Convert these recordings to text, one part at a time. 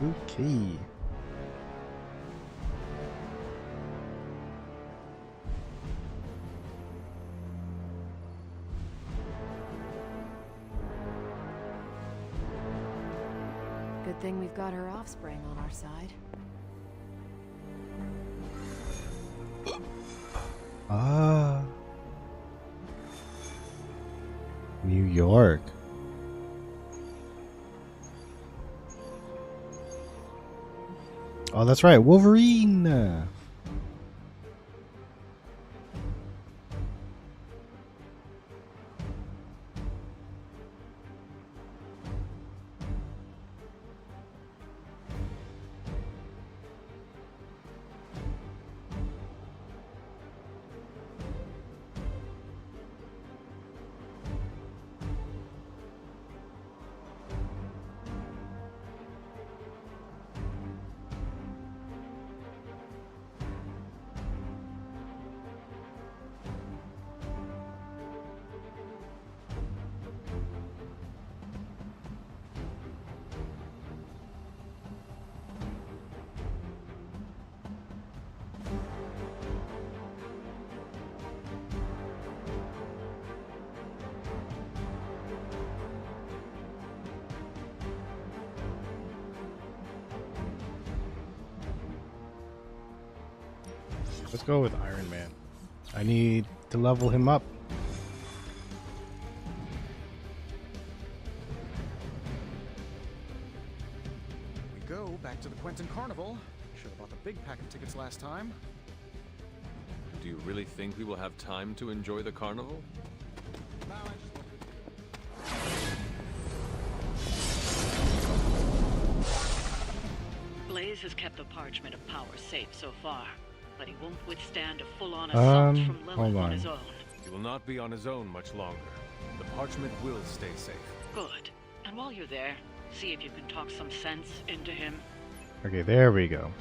Okay. Good thing we've got her offspring on our side. Ah. New York. Oh, that's right. Wolverine. Let's go with Iron Man. I need to level him up. We go back to the Quentin Carnival. Should have bought the big pack of tickets last time. Do you really think we will have time to enjoy the carnival? Blaze has kept the Parchment of Power safe so far, but he won't withstand a full-on assault from Lilith hold on on. his own. He will not be on his own much longer. The parchment will stay safe. Good. And while you're there, see if you can talk some sense into him. Okay, there we go.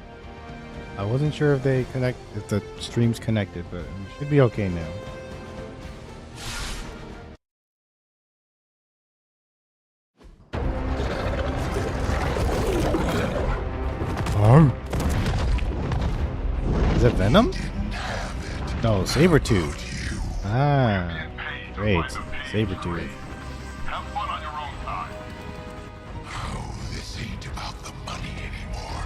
I wasn't sure if they connect, if the stream's connected, but it should be okay now. Is it Venom? No, Sabretooth. Ah, great. Sabretooth. Have fun on your own time. Oh, this ain't about the money anymore.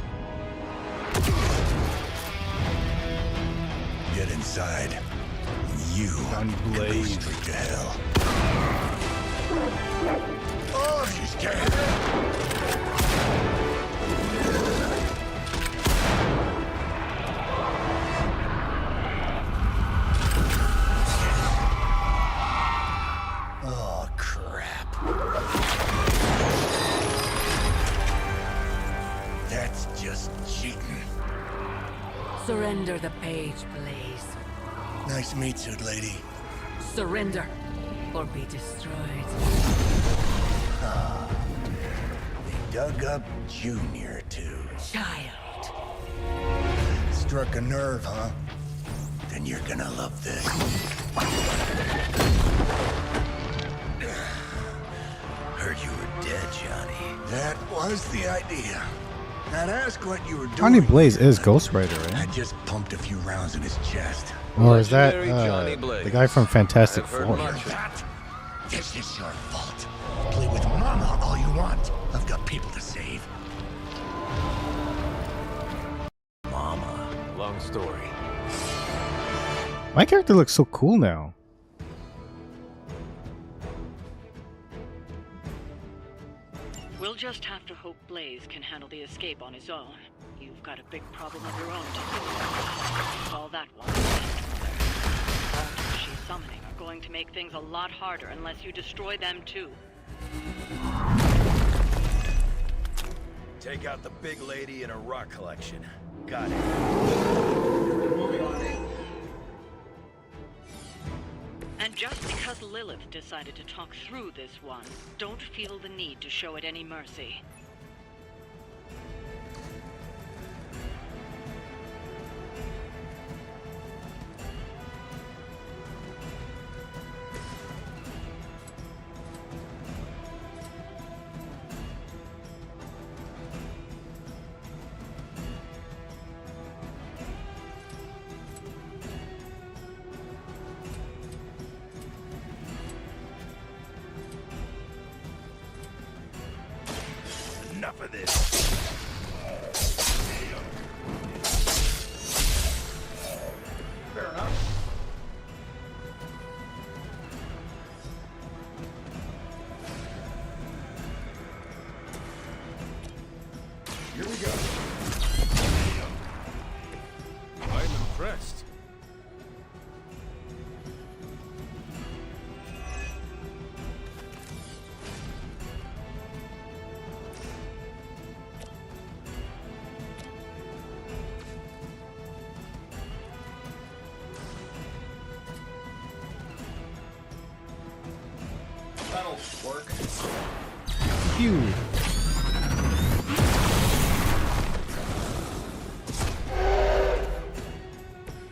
Get inside. You can go straight to hell. Oh, she's dead. Oh, crap. That's just cheating. Surrender the page, Blaze. Nice meat suit, lady. Surrender, or be destroyed. They dug up Junior, too. Child. Struck a nerve, huh? Then you're gonna love this. Heard you were dead, Johnny. That was the idea. Now ask what you were doing. Johnny Blaze is Ghost Rider, I right? just pumped a few rounds in his chest. Or is that Legendary Johnny Blaze. the guy from Fantastic I've heard Four? much. That? This is your fault. Play with Mama all you want. I've got people to save. Mama. Long story. My character looks so cool now. We'll just have to hope Blaze can handle the escape on his own. You've got a big problem of your own to deal with. Call that one. The monsters she's summoning are going to make things a lot harder unless you destroy them too. Take out the big lady and her rock collection. Got it. And just because Lilith decided to talk through this one, don't feel the need to show it any mercy. enough of this. Fair enough. Here we go. I'm impressed. That'll work. Phew.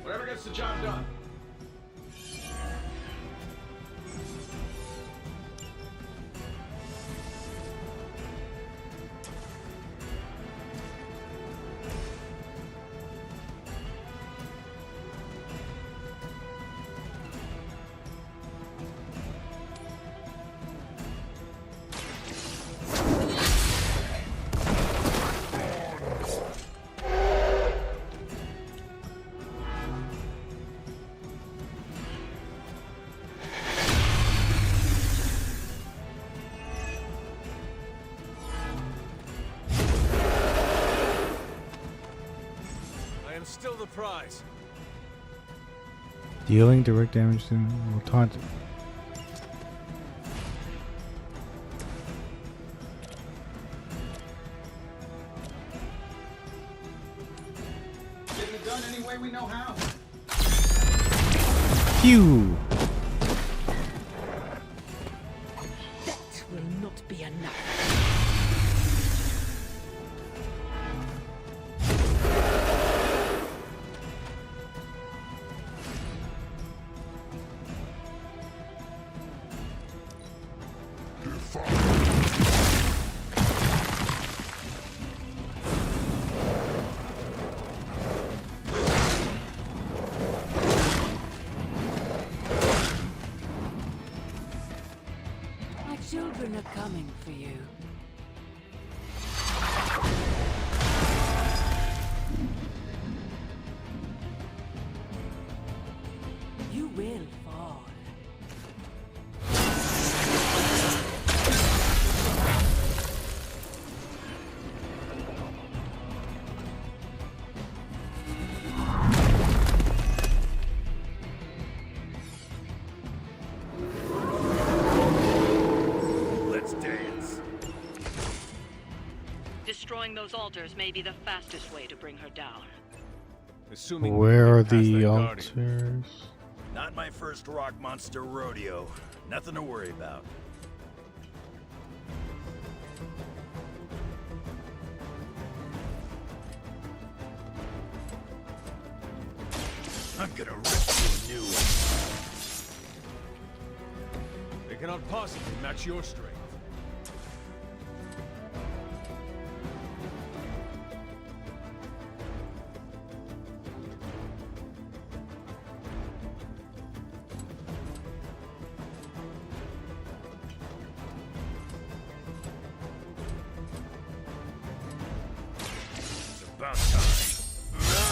Whatever gets the job done. I am still the prize. Dealing direct damage to will taunt. Getting it done any way we know how. Phew. That will not be enough. My children are coming for you. You will fall. Let's dance. Destroying those altars may be the fastest way to bring her down. Assuming we Where can are get past the that guardian. altars? Not my first rock monster rodeo. Nothing to worry about. I'm gonna rip you a new one. They cannot possibly match your strength. It's about time.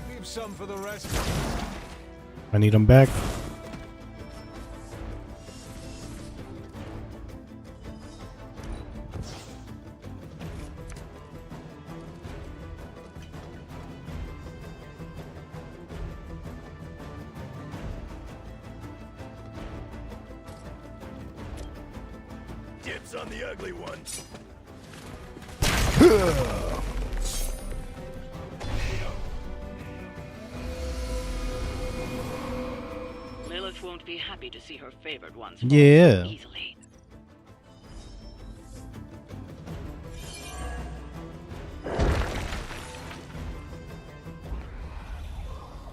Leave some for the rest. I need them back. Dibs on the ugly one. Lilith won't be happy to see her favored ones fall Yeah. so easily.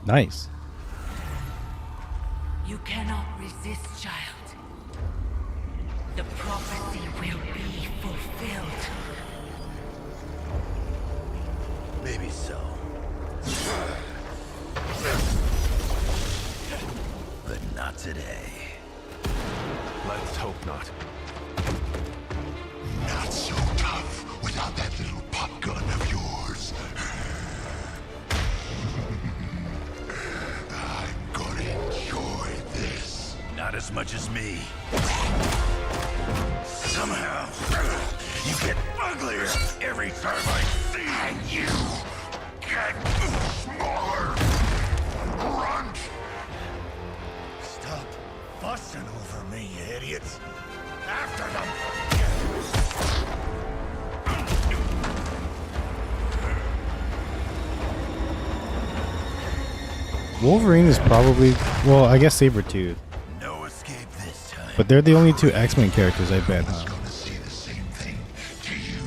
Nice. You cannot resist, child. The prophecy will be fulfilled. Maybe so. Not today. Let's hope not. Not so tough without that little pop gun of yours. I'm gonna enjoy this. Not as much as me. Somehow, you get uglier every time I see you. And you get smaller. Grunt. Stop fussing over me, you idiots. After them. Wolverine is probably, well, I guess Sabretooth. No escape this time. But they're the only two X-Men characters, I bet, huh? Gonna see the same thing to you.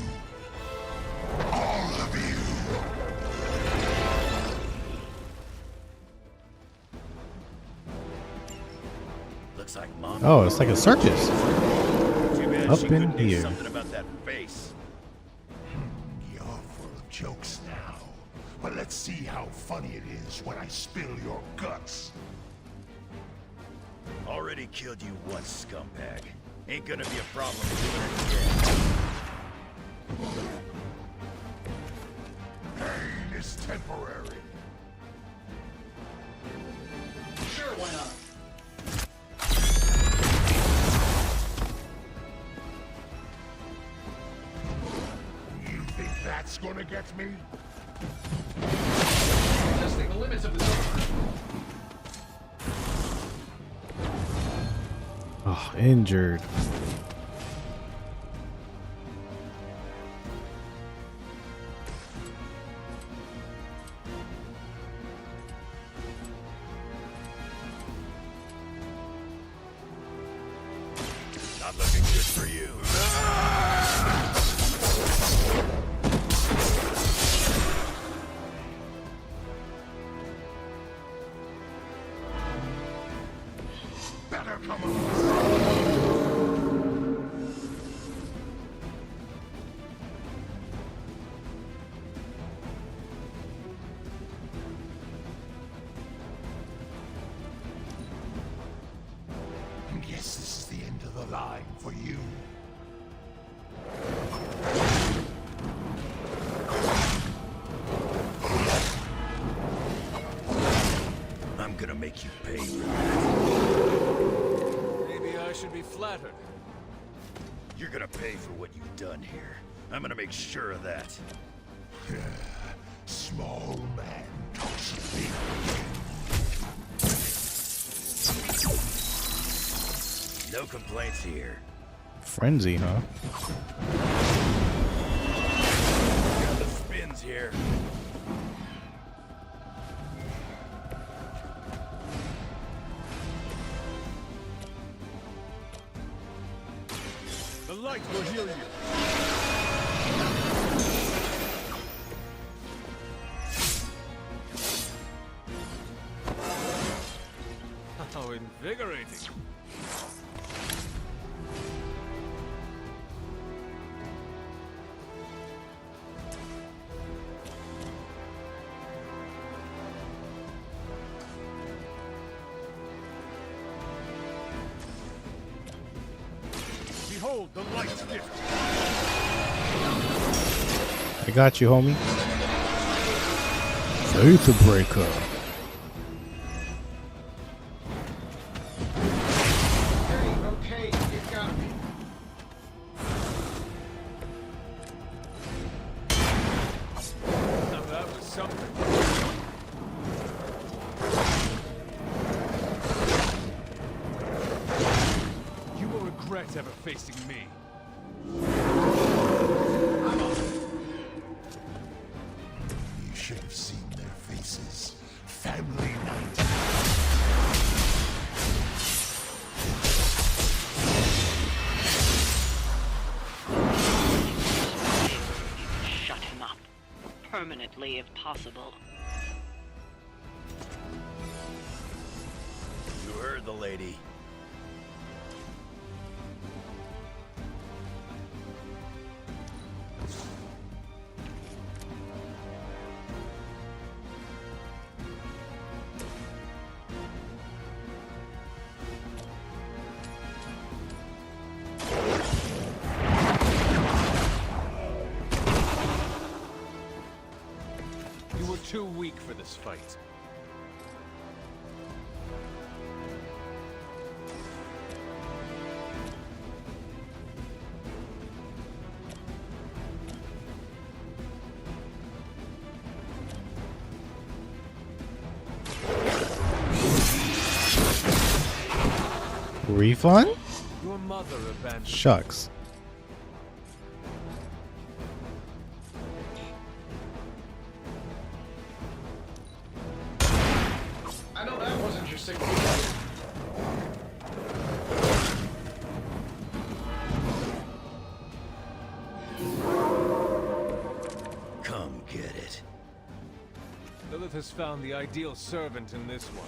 All of you. Looks like Mom. Oh, it's like a circus. Too bad Up she in couldn't do here. something about that face. You're full of jokes now. But let's see how funny it is when I spill your guts. Already killed you once, scumbag. Ain't gonna be a problem doing it again. Pain is temporary. Sure, why not? You think that's gonna get me? Testing the limits of the zone. Oh, injured. Not looking good for you. Better come on. Guess this is the end of the line for you. I'm gonna make you pay for that. Maybe I should be flattered. You're gonna pay for what you've done here. I'm gonna make sure of that. Small man talks big. No complaints here. Frenzy, huh? Got the spins here. The light will heal you. How invigorating. Behold the light's gift. I got you, homie. Faith Breaker. Okay, you got me. Now that was something. You will regret ever facing me. You should have seen their faces. Family night. Shut him up. Permanently, if possible. You heard the lady. too weak for this fight. Refund? Your mother abandoned. Shucks. I know that wasn't your signature. Come get it. Lilith has found the ideal servant in this one.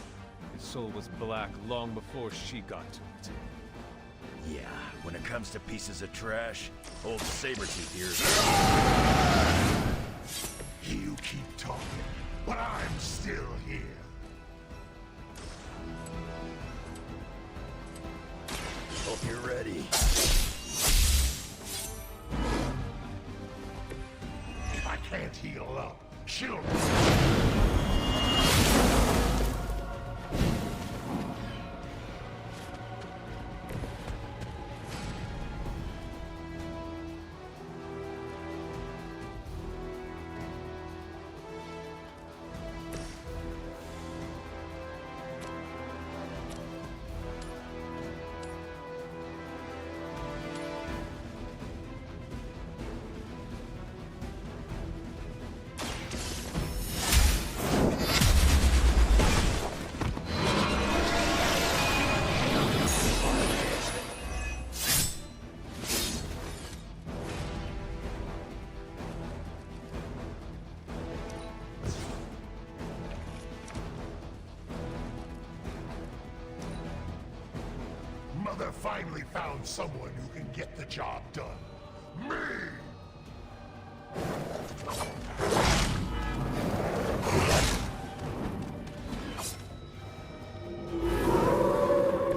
His soul was black long before she got to it. Yeah, when it comes to pieces of trash, old Sabretooth here is... You keep talking, but I'm still here. Hope you're ready. If I can't heal up, she'll... Mother finally found someone who can get the job done. Me!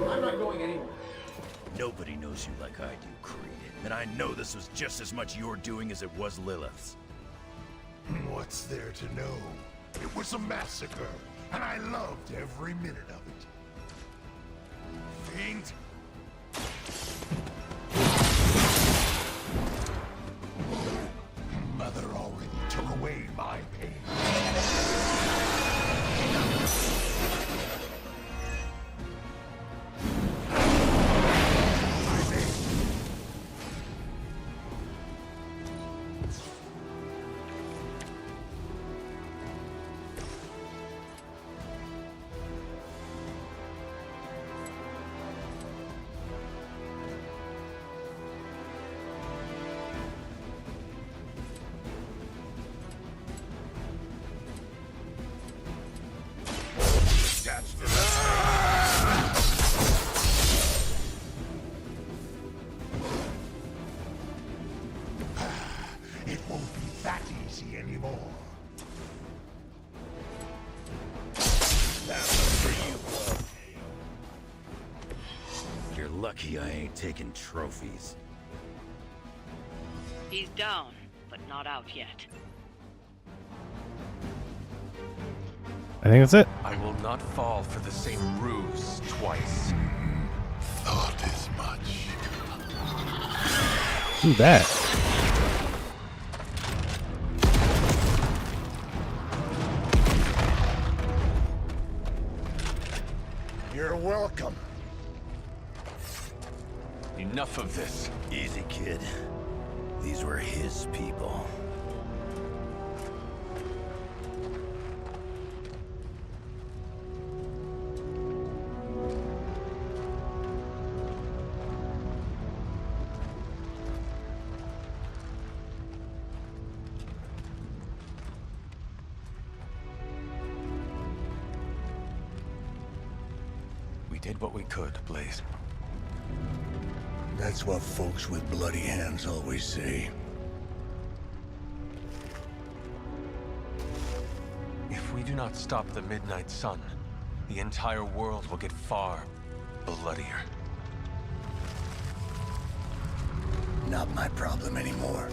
I'm not going anywhere. Nobody knows you like I do, Creed. And I know this was just as much your doing as it was Lilith's. What's there to know? It was a massacre, and I loved every minute of it. Fiend? Mother already took away my pain. It won't be that easy anymore. That's for you, bub. You're lucky I ain't taking trophies. He's down, but not out yet. I think that's it. I will not fall for the same ruse twice. Thought as much. Who's that? You're welcome. Enough of this. Easy, kid. These were his people. We did what we could, Blaze. That's what folks with bloody hands always say. If we do not stop the Midnight Sun, the entire world will get far bloodier. Not my problem anymore.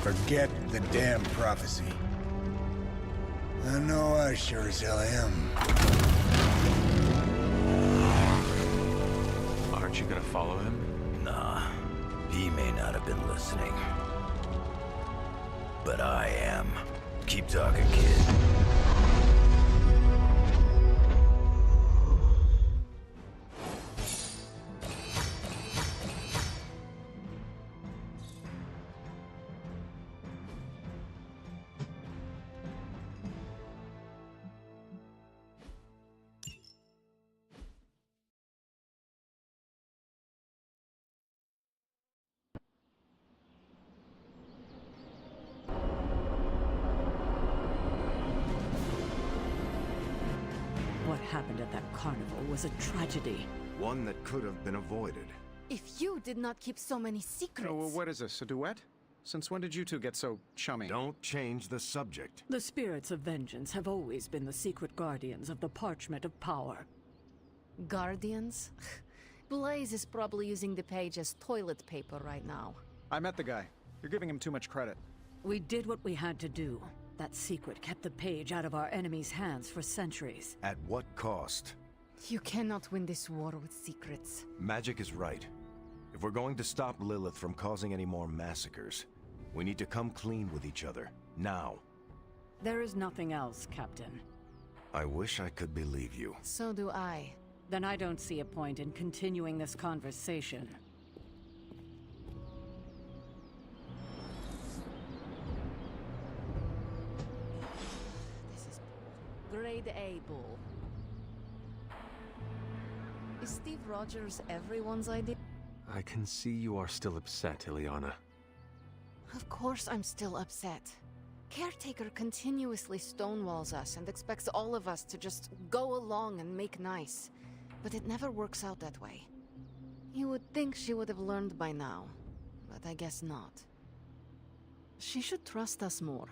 Forget the damn prophecy. I know I sure as hell am. Aren't you gonna follow him? Nah, he may not have been listening. But I am. Keep talking, kid. What happened at that carnival was a tragedy. One that could have been avoided. If you did not keep so many secrets... Oh, well, what is this, a duet? Since when did you two get so chummy? Don't change the subject. The spirits of vengeance have always been the secret guardians of the Parchment of Power. Guardians? Blaze is probably using the page as toilet paper right now. I met the guy. You're giving him too much credit. We did what we had to do. That secret kept the page out of our enemies' hands for centuries. At what cost? You cannot win this war with secrets. Magic is right. If we're going to stop Lilith from causing any more massacres, we need to come clean with each other. Now. There is nothing else, Captain. I wish I could believe you. So do I. Then I don't see a point in continuing this conversation. This is grade A bull. Is Steve Rogers everyone's idea? I can see you are still upset, Ileana. Of course I'm still upset. Caretaker continuously stonewalls us and expects all of us to just go along and make nice. But it never works out that way. You would think she would have learned by now, but I guess not. She should trust us more.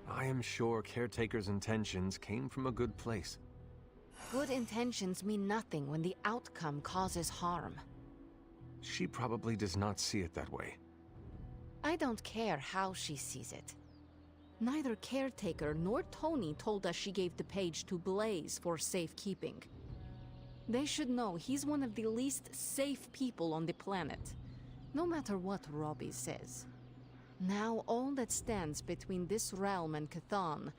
I am sure Caretaker's intentions came from a good place. Good intentions mean nothing when the outcome causes harm. She probably does not see it that way. I don't care how she sees it. Neither Caretaker nor Tony told us she gave the page to Blaze for safekeeping. They should know he's one of the least safe people on the planet, no matter what Robbie says. Now all that stands between this realm and Cthon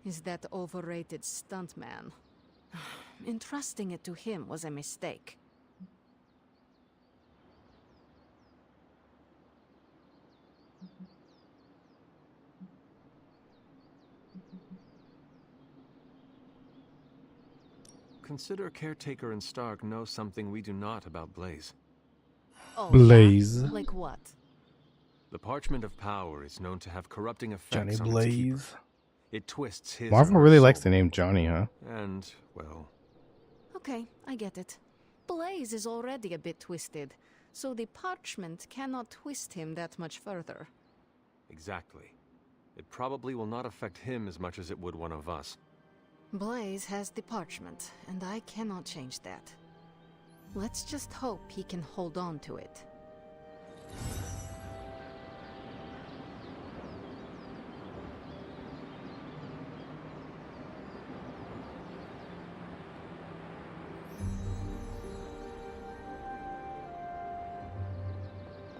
is that overrated stuntman. Entrusting it to him was a mistake. Consider Caretaker and Stark know something we do not about Blaze. Oh, Blaze. yeah? Like what? The Parchment of Power is known to have corrupting effects Johnny on its keeper. Blaze. It twists his Marvel own really soul. likes the name Johnny, huh? And, well, Okay, I get it. Blaze is already a bit twisted, so the parchment cannot twist him that much further. exactly. It probably will not affect him as much as it would one of us. Blaze has the parchment, and I cannot change that. Let's just hope he can hold on to it.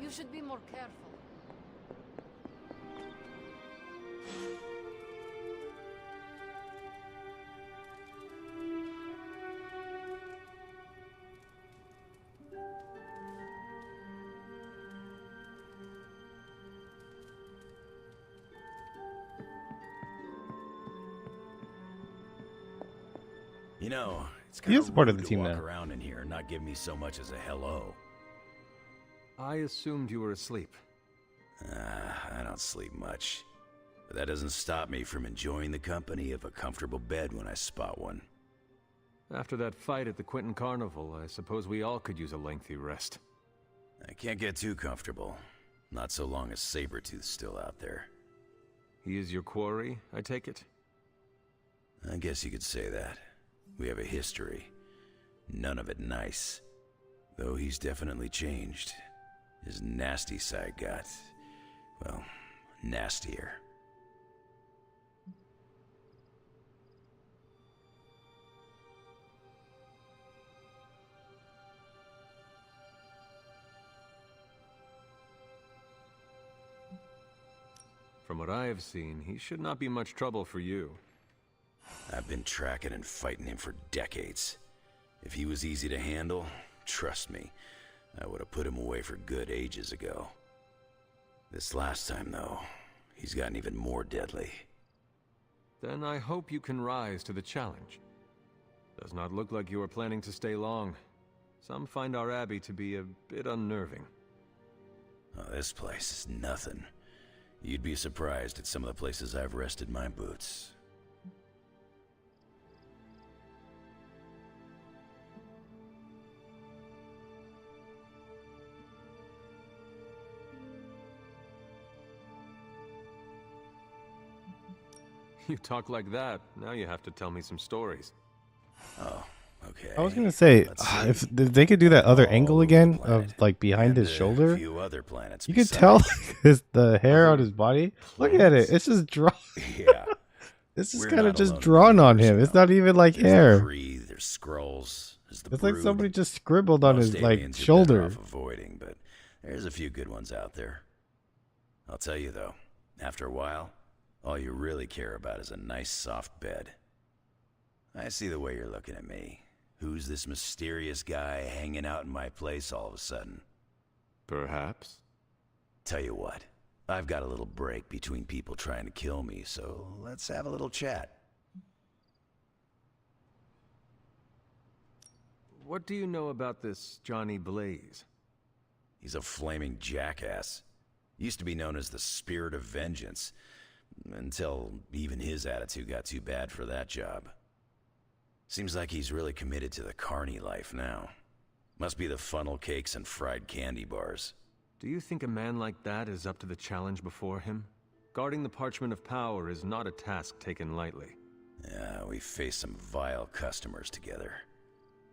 You should be more careful. You know, it's He kind is part of the to team walk now. around in here and not give me so much as a hello. I assumed you were asleep. I don't sleep much. But that doesn't stop me from enjoying the company of a comfortable bed when I spot one. After that fight at the Quentin Carnival, I suppose we all could use a lengthy rest. I can't get too comfortable. Not so long as Sabretooth's still out there. He is your quarry, I take it? I guess you could say that. We have a history. None of it nice. Though he's definitely changed. His nasty side got, well, nastier. From what I have seen, he should not be much trouble for you. I've been tracking and fighting him for decades. If he was easy to handle, trust me, I would have put him away for good ages ago. This last time, though, he's gotten even more deadly. Then I hope you can rise to the challenge. Does not look like you are planning to stay long. Some find our abbey to be a bit unnerving. Oh, this place is nothing. You'd be surprised at some of the places I've rested my boots. You talk like that, now you have to tell me some stories. Oh, okay. I was gonna say, Let's see. if they could do that other All angle over the again planet. of like behind And his a shoulder, few other planets you could besides. tell the hair on his body. Look at it; it's just drawn. Yeah. It's just We're kind of not just alone in drawn the on him. universe, It's not even like There's hair. the Kree, there's Skrulls, there's the It's like Brood. somebody just scribbled on Most his like aliens you're better shoulder. off avoiding, but there's a few good ones out there. I'll tell you though, after a while, all you really care about is a nice soft bed. I see the way you're looking at me. Who's this mysterious guy hanging out in my place all of a sudden? Perhaps. Tell you what, I've got a little break between people trying to kill me, so let's have a little chat. What do you know about this Johnny Blaze? He's a flaming jackass. Used to be known as the Spirit of Vengeance, until even his attitude got too bad for that job. Seems like he's really committed to the carny life now. Must be the funnel cakes and fried candy bars. Do you think a man like that is up to the challenge before him? Guarding the Parchment of Power is not a task taken lightly. Yeah, we faced some vile customers together.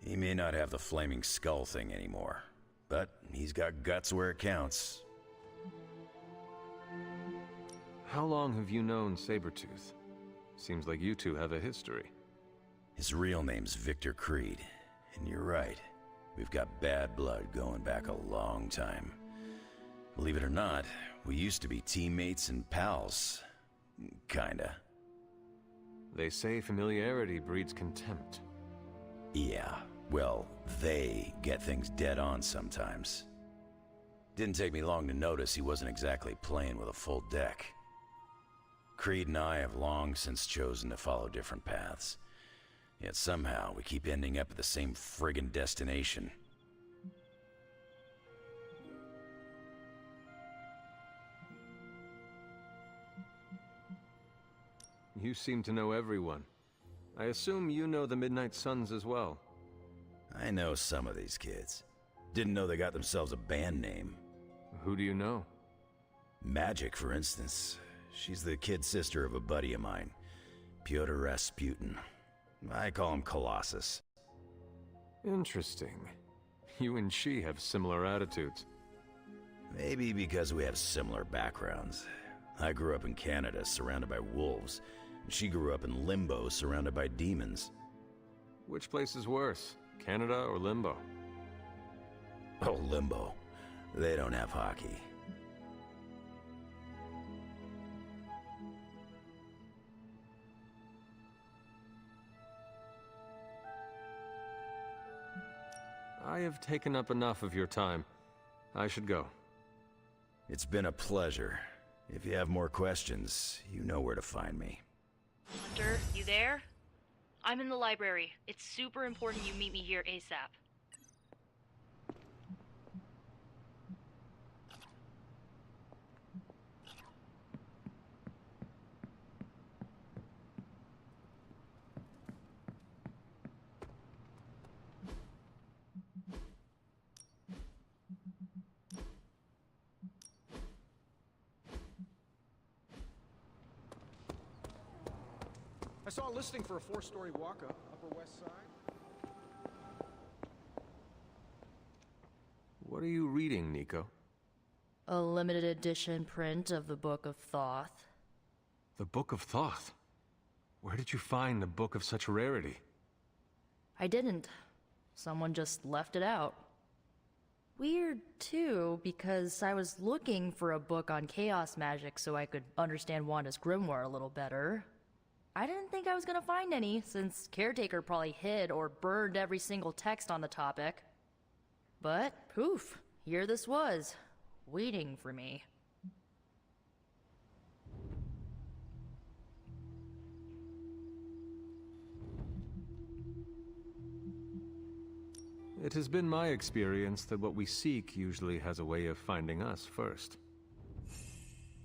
He may not have the flaming skull thing anymore, but he's got guts where it counts. How long have you known Sabretooth? Seems like you two have a history. His real name's Victor Creed, and you're right. We've got bad blood going back a long time. Believe it or not, we used to be teammates and pals. Kinda. They say familiarity breeds contempt. Yeah, well, they get things dead on sometimes. Didn't take me long to notice he wasn't exactly playing with a full deck. Creed and I have long since chosen to follow different paths. Yet somehow we keep ending up at the same friggin' destination. You seem to know everyone. I assume you know the Midnight Suns as well. I know some of these kids. Didn't know they got themselves a band name. Who do you know? Magic, for instance. She's the kid sister of a buddy of mine, Pyotr Rasputin. I call him Colossus. Interesting. You and she have similar attitudes. Maybe because we have similar backgrounds. I grew up in Canada, surrounded by wolves. And she grew up in Limbo, surrounded by demons. Which place is worse, Canada or Limbo? Oh, Limbo. They don't have hockey. I have taken up enough of your time. I should go. It's been a pleasure. If you have more questions, you know where to find me. Hunter, you there? I'm in the library. It's super important you meet me here ASAP. I saw a listing for a 4-story walk-up, Upper West Side. What are you reading, Nico? A limited edition print of the Book of Thoth. The Book of Thoth? Where did you find a book of such rarity? I didn't. Someone just left it out. Weird, too, because I was looking for a book on chaos magic so I could understand Wanda's grimoire a little better. I didn't think I was gonna find any, since Caretaker probably hid or burned every single text on the topic. But, poof, here this was, waiting for me. It has been my experience that what we seek usually has a way of finding us first.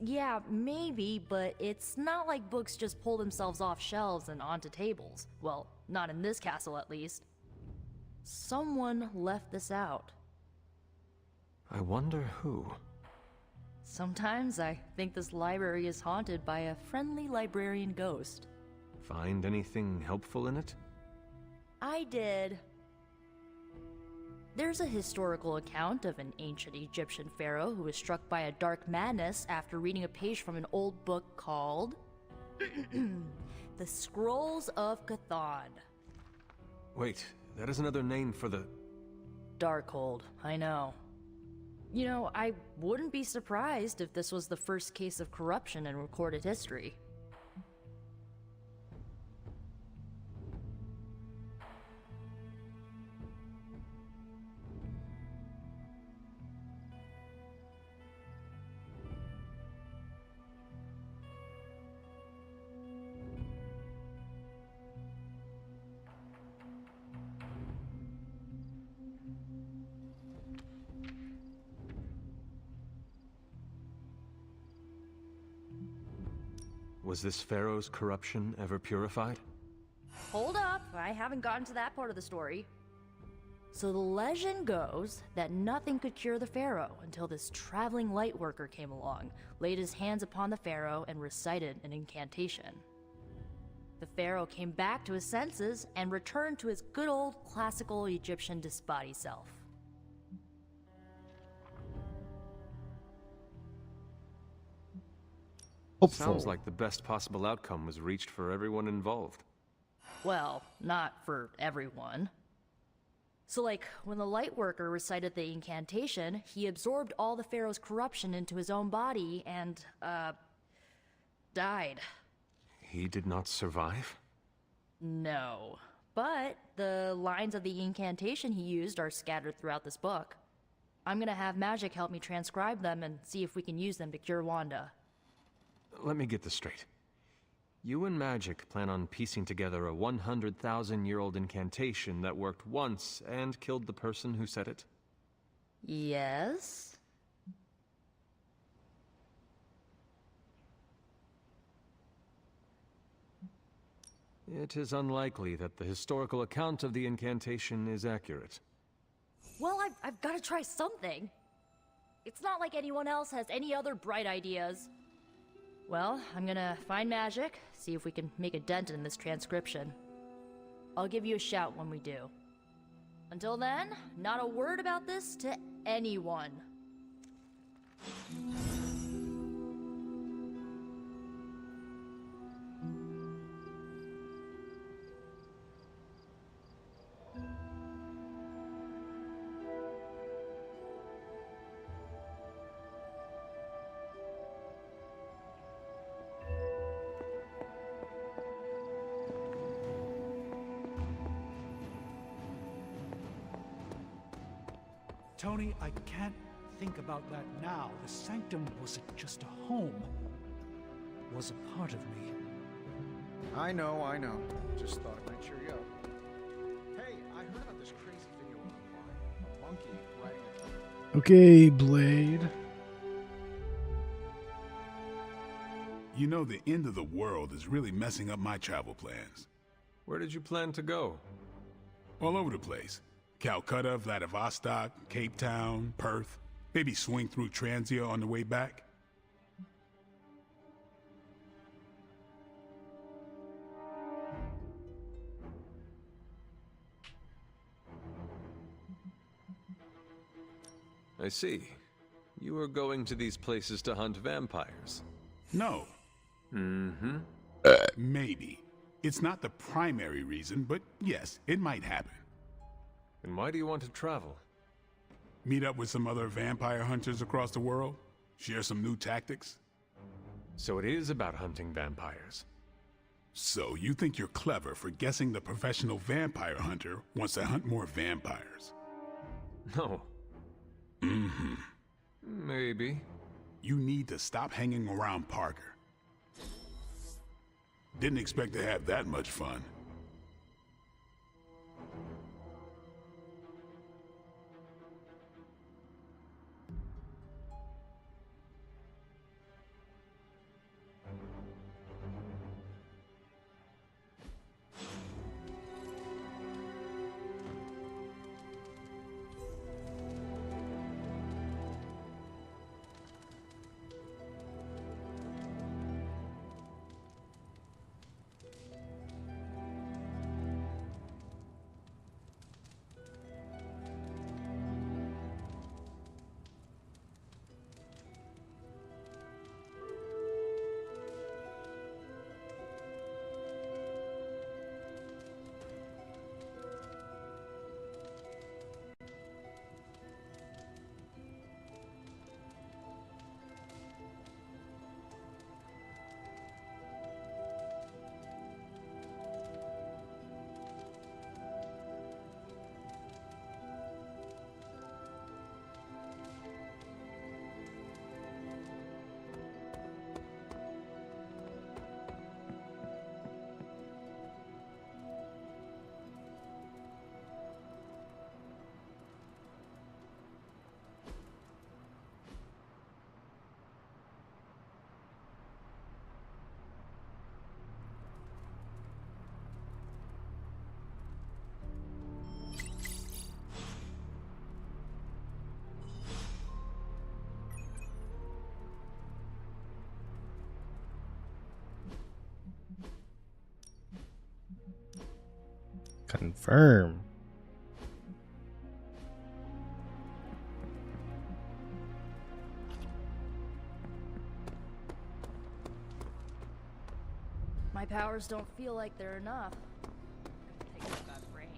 Yeah, maybe, but it's not like books just pull themselves off shelves and onto tables. Well, not in this castle at least. Someone left this out. I wonder who. Sometimes I think this library is haunted by a friendly librarian ghost. Find anything helpful in it? I did. There's a historical account of an ancient Egyptian pharaoh who was struck by a dark madness after reading a page from an old book called The Scrolls of Chthon. Wait, that is another name for the... Darkhold, I know. You know, I wouldn't be surprised if this was the first case of corruption in recorded history. Was this pharaoh's corruption ever purified? Hold up, I haven't gotten to that part of the story. So the legend goes that nothing could cure the pharaoh until this traveling light worker came along, laid his hands upon the pharaoh, and recited an incantation. The pharaoh came back to his senses and returned to his good old classical Egyptian disbody self. Sounds like the best possible outcome was reached for everyone involved. Well, not for everyone. So like, when the light worker recited the incantation, he absorbed all the pharaoh's corruption into his own body and, died. He did not survive? No. But the lines of the incantation he used are scattered throughout this book. I'm gonna have Magic help me transcribe them and see if we can use them to cure Wanda. Let me get this straight. You and Magic plan on piecing together a 100,000-year-old incantation that worked once and killed the person who said it? Yes? It is unlikely that the historical account of the incantation is accurate. Well, I've got to try something. It's not like anyone else has any other bright ideas. Well, I'm gonna find Magic, see if we can make a dent in this transcription. I'll give you a shout when we do. Until then, not a word about this to anyone. Tony, I can't think about that now. The sanctum wasn't just a home. It was a part of me. I know. Just thought it might cheer you up. Hey, I heard about this crazy video online. A monkey riding a... Okay, Blade. You know, the end of the world is really messing up my travel plans. Where did you plan to go? All over the place. Calcutta, Vladivostok, Cape Town, Perth. Maybe swing through Transia on the way back. I see. You are going to these places to hunt vampires. No. Mm-hmm. Maybe. It's not the primary reason, but yes, it might happen. And why do you want to travel? Meet up with some other vampire hunters across the world? Share some new tactics? So it is about hunting vampires. So you think you're clever for guessing the professional vampire hunter wants to hunt more vampires? No. Mm-hmm. Maybe. You need to stop hanging around Parker. Didn't expect to have that much fun. Confirm. My powers don't feel like they're enough. Take out that brains.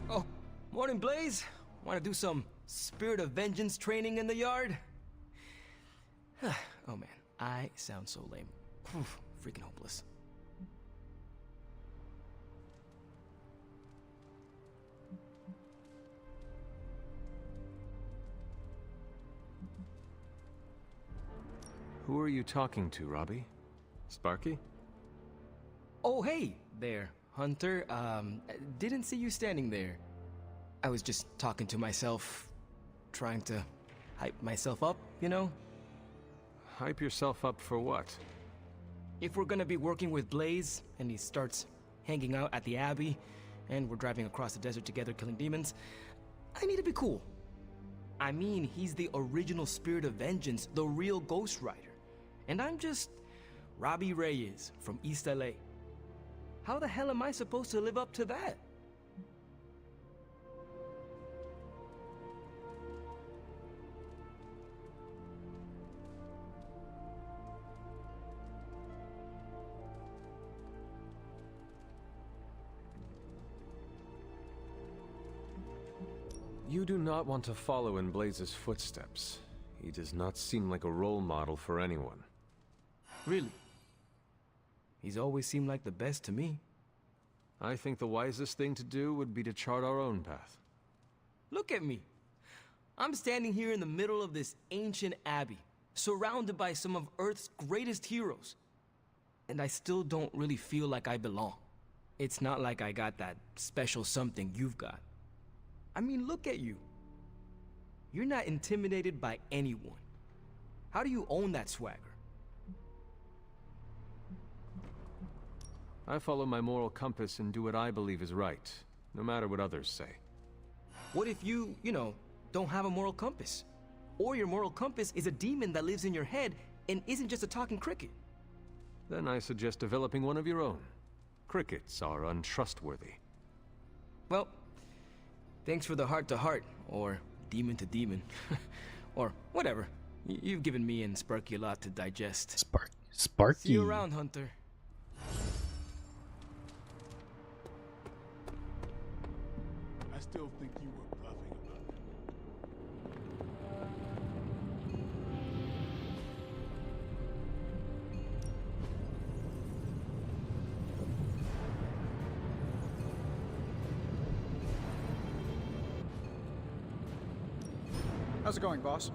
Oh, morning, Blaze. Want to do some Spirit of Vengeance training in the yard? Oh man, I sound so lame. Freaking hopeless. Who are you talking to, Robbie? Sparky? Oh, hey there, Hunter. Didn't see you standing there. I was just talking to myself, trying to hype myself up, you know? Hype yourself up for what? If we're gonna be working with Blaze, and he starts hanging out at the Abbey, and we're driving across the desert together killing demons, I need to be cool. I mean, he's the original Spirit of Vengeance, the real Ghost Rider. And I'm just Robbie Reyes from East LA. How the hell am I supposed to live up to that? You do not want to follow in Blaze's footsteps. He does not seem like a role model for anyone. Really? He's always seemed like the best to me. I think the wisest thing to do would be to chart our own path. Look at me. I'm standing here in the middle of this ancient abbey, surrounded by some of Earth's greatest heroes. And I still don't really feel like I belong. It's not like I got that special something you've got. I mean, look at you. You're not intimidated by anyone. How do you own that swagger? I follow my moral compass and do what I believe is right, no matter what others say. What if you know, don't have a moral compass? Or your moral compass is a demon that lives in your head and isn't just a talking cricket? Then I suggest developing one of your own. Crickets are untrustworthy. Well, Thanks for the heart-to-heart, or demon-to-demon. Or whatever. You've given me and Sparky a lot to digest. Sparky. See you around, Hunter. I still think you were bluffing about it. How's it going, boss?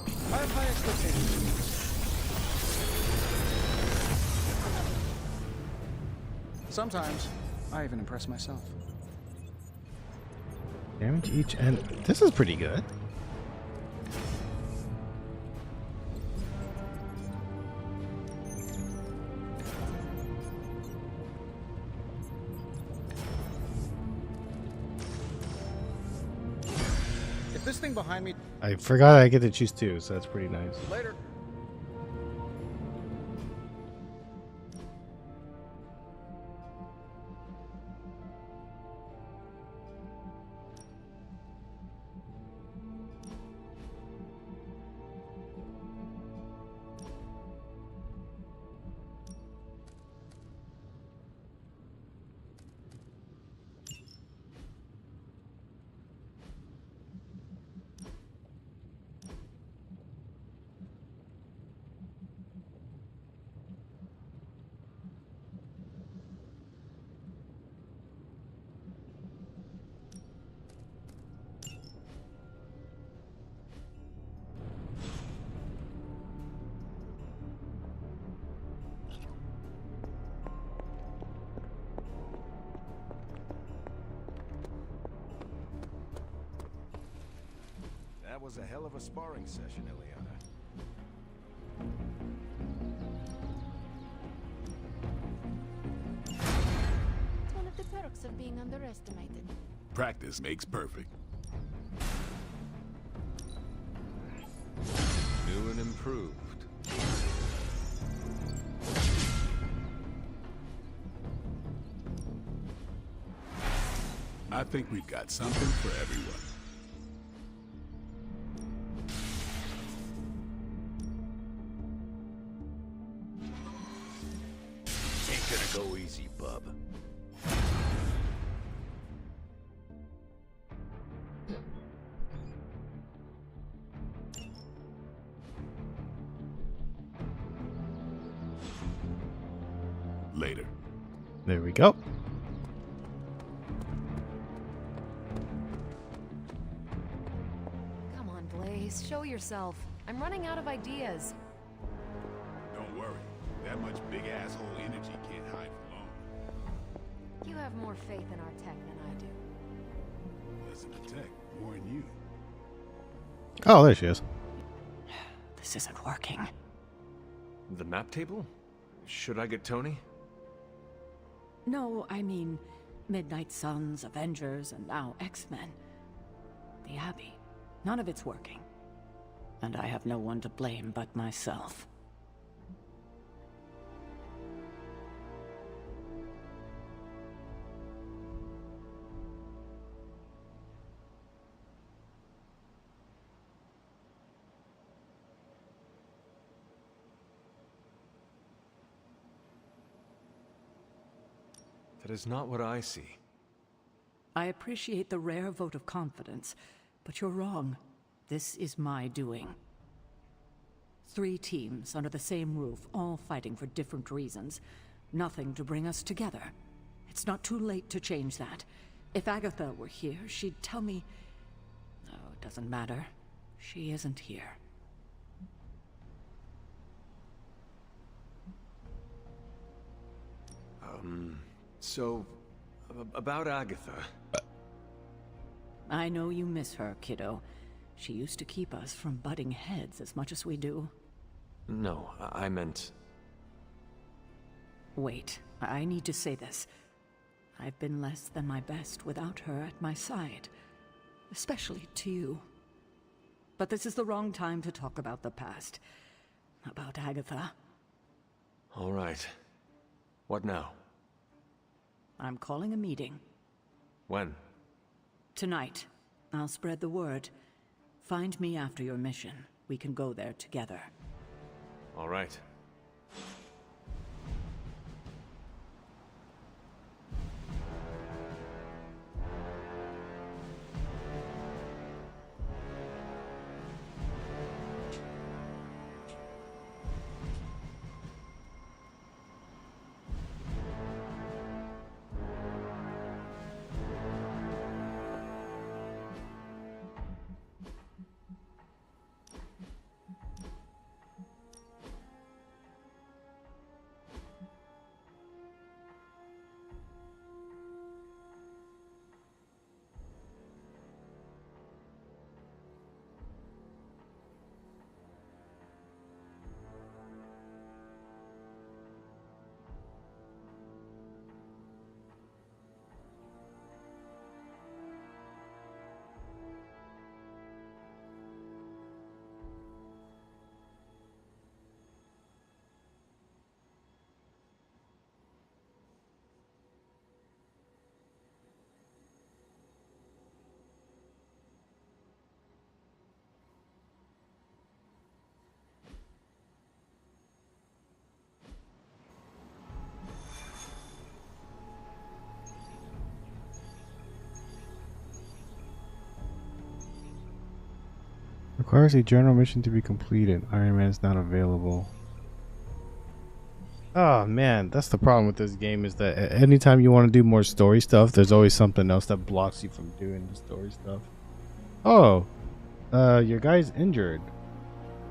I have high expectations. Sometimes, I even impress myself. Damage each end. This is pretty good. If this thing behind me... I forgot I get to choose two, so that's pretty nice. Later. That was a hell of a sparring session, Ileana. It's one of the perks of being underestimated. Practice makes perfect. New and improved. I think we've got something for everyone. Ain't gonna go easy, bub. Later. There we go. Come on, Blaze, show yourself. I'm running out of ideas. Don't worry. That much big asshole energy can't hide for long. You have more faith in our tech than I do. Less in the tech, more in you. Oh, there she is. This isn't working. The map table? Should I get Tony? No, I mean Midnight Suns, Avengers, and now X-Men. The Abbey. None of it's working. And I have no one to blame but myself. That is not what I see. I appreciate the rare vote of confidence, but you're wrong. This is my doing. 3 teams under the same roof, all fighting for different reasons. Nothing to bring us together. It's not too late to change that. If Agatha were here, she'd tell me... Oh, it doesn't matter. She isn't here. So, about Agatha. I know you miss her, kiddo. She used to keep us from butting heads as much as we do. No, I meant... Wait, I need to say this. I've been less than my best without her at my side. Especially to you. But this is the wrong time to talk about the past. About Agatha. All right. What now? I'm calling a meeting. When? Tonight, I'll spread the word. Find me after your mission. We can go there together. All right. Requires a general mission to be completed. Iron Man is not available. Oh man, that's the problem with this game, is that anytime you want to do more story stuff, there's always something else that blocks you from doing the story stuff. Oh, your guy's injured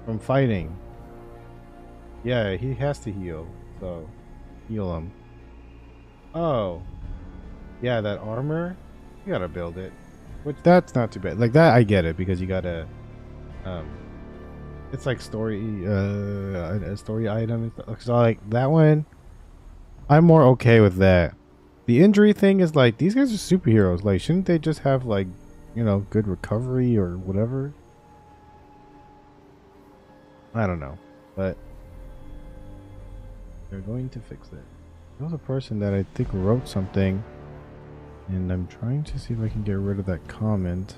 from fighting. Yeah, he has to heal, so heal him. Oh, yeah, that armor, you gotta build it. Which, that's not too bad. Like that, I get it, because you gotta, it's like story, a story item. So like that one, I'm more okay with that. The injury thing is like, these guys are superheroes. Like, shouldn't they just have like, you know, good recovery or whatever? I don't know, but they're going to fix it. There was a person that I think wrote something, and I'm trying to see if I can get rid of that comment.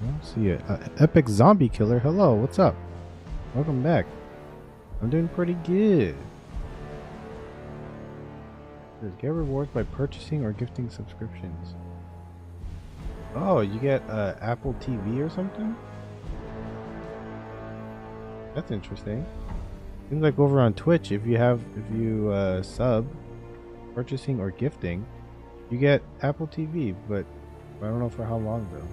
I don't see it. Epic Zombie Killer, hello, what's up? Welcome back. I'm doing pretty good. Get rewards by purchasing or gifting subscriptions. Oh, you get Apple TV or something? That's interesting. Seems like over on Twitch, if you sub, purchasing or gifting, you get Apple TV, but I don't know for how long though.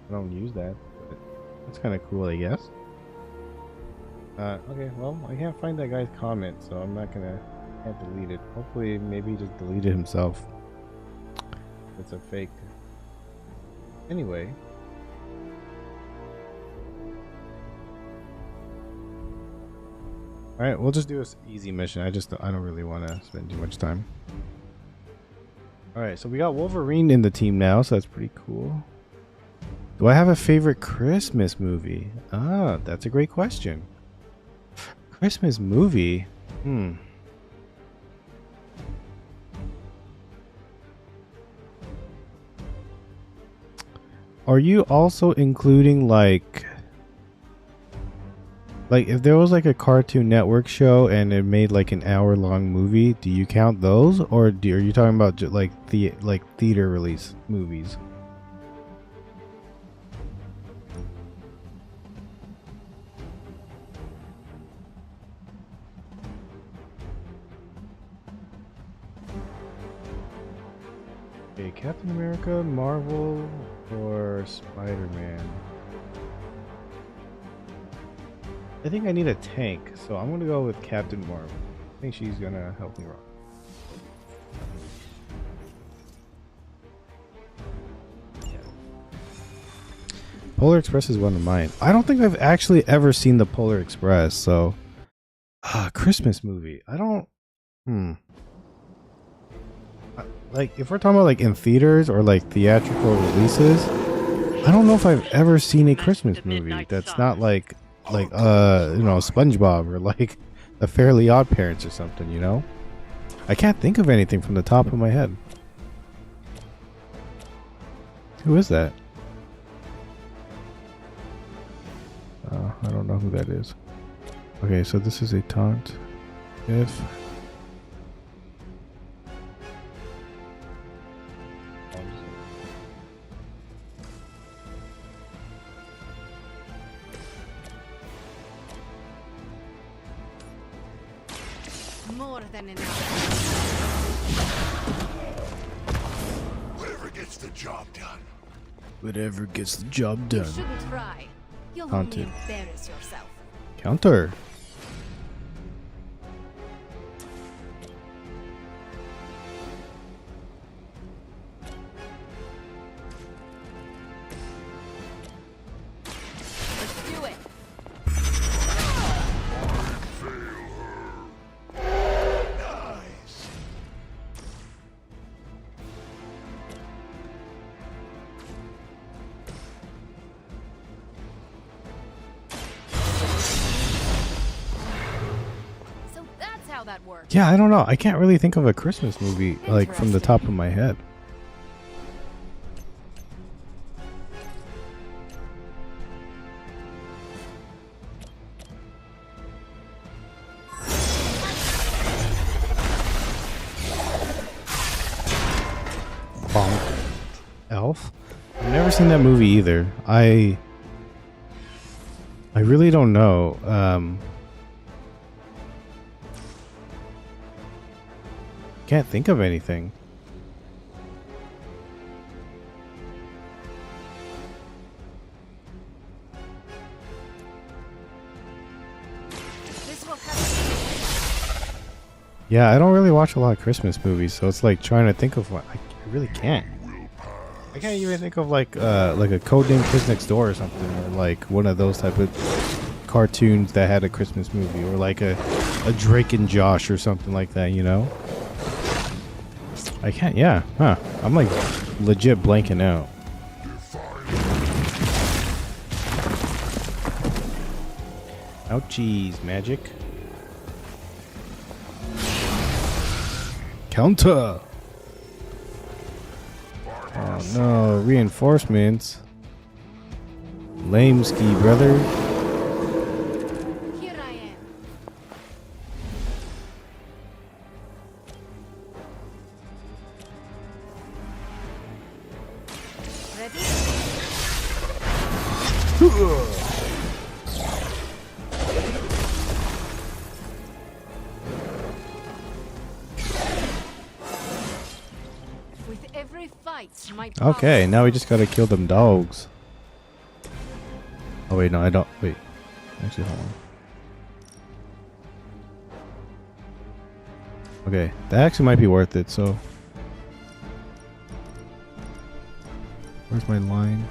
I don't use that, but that's kind of cool, I guess. Okay, well, I can't find that guy's comment, so I'm not gonna, can't delete it. Hopefully, maybe he just deleted himself. It's a fake. Anyway. Alright, we'll just do this easy mission. I don't really want to spend too much time. Alright, so we got Wolverine in the team now, so that's pretty cool. Do I have a favorite Christmas movie? Ah, that's a great question. Christmas movie? Are you also including like if there was like a Cartoon Network show and it made like an hour-long movie, do you count those, or are you talking about like theater release movies? Okay, Captain America, Marvel, or Spider-Man? I think I need a tank, so I'm gonna go with Captain Marvel. I think she's gonna help me rock. Polar Express is one of mine. I don't think I've actually ever seen the Polar Express, so Christmas movie. I don't like, if we're talking about like in theaters or like theatrical releases, I don't know if I've ever seen a Christmas movie that's not like you know, SpongeBob or like The Fairly Odd Parents or something, you know? I can't think of anything from the top of my head. Who is that? I don't know who that is. Okay, so this is a taunt. If More than enough. Whatever gets the job done. whatever gets the job You done. shouldn't try. You'll Haunted. only embarrass yourself. Counter. Let's do it. Nice. So that's how that works. Yeah, I don't know. I can't really think of a Christmas movie like from the top of my head. Bonk. Elf? I've never seen that movie either. I really don't know. Can't think of anything. This will help. Yeah, I don't really watch a lot of Christmas movies, so it's like trying to think of one. I really can't. I can't even think of like a Codename Kids Next Door or something, or like one of those type of cartoons that had a Christmas movie, or like a Drake and Josh or something like that, you know? I can't. Yeah, huh? I'm like legit blanking out. Ouchies, magic. Counter. Oh no, reinforcements. Lame ski, brother. Here I am. Ready? With every fight, my Okay, now we just gotta kill them dogs. Oh wait, no, I don't. Wait, actually, hold on. Okay, that actually might be worth it. So, where's my line?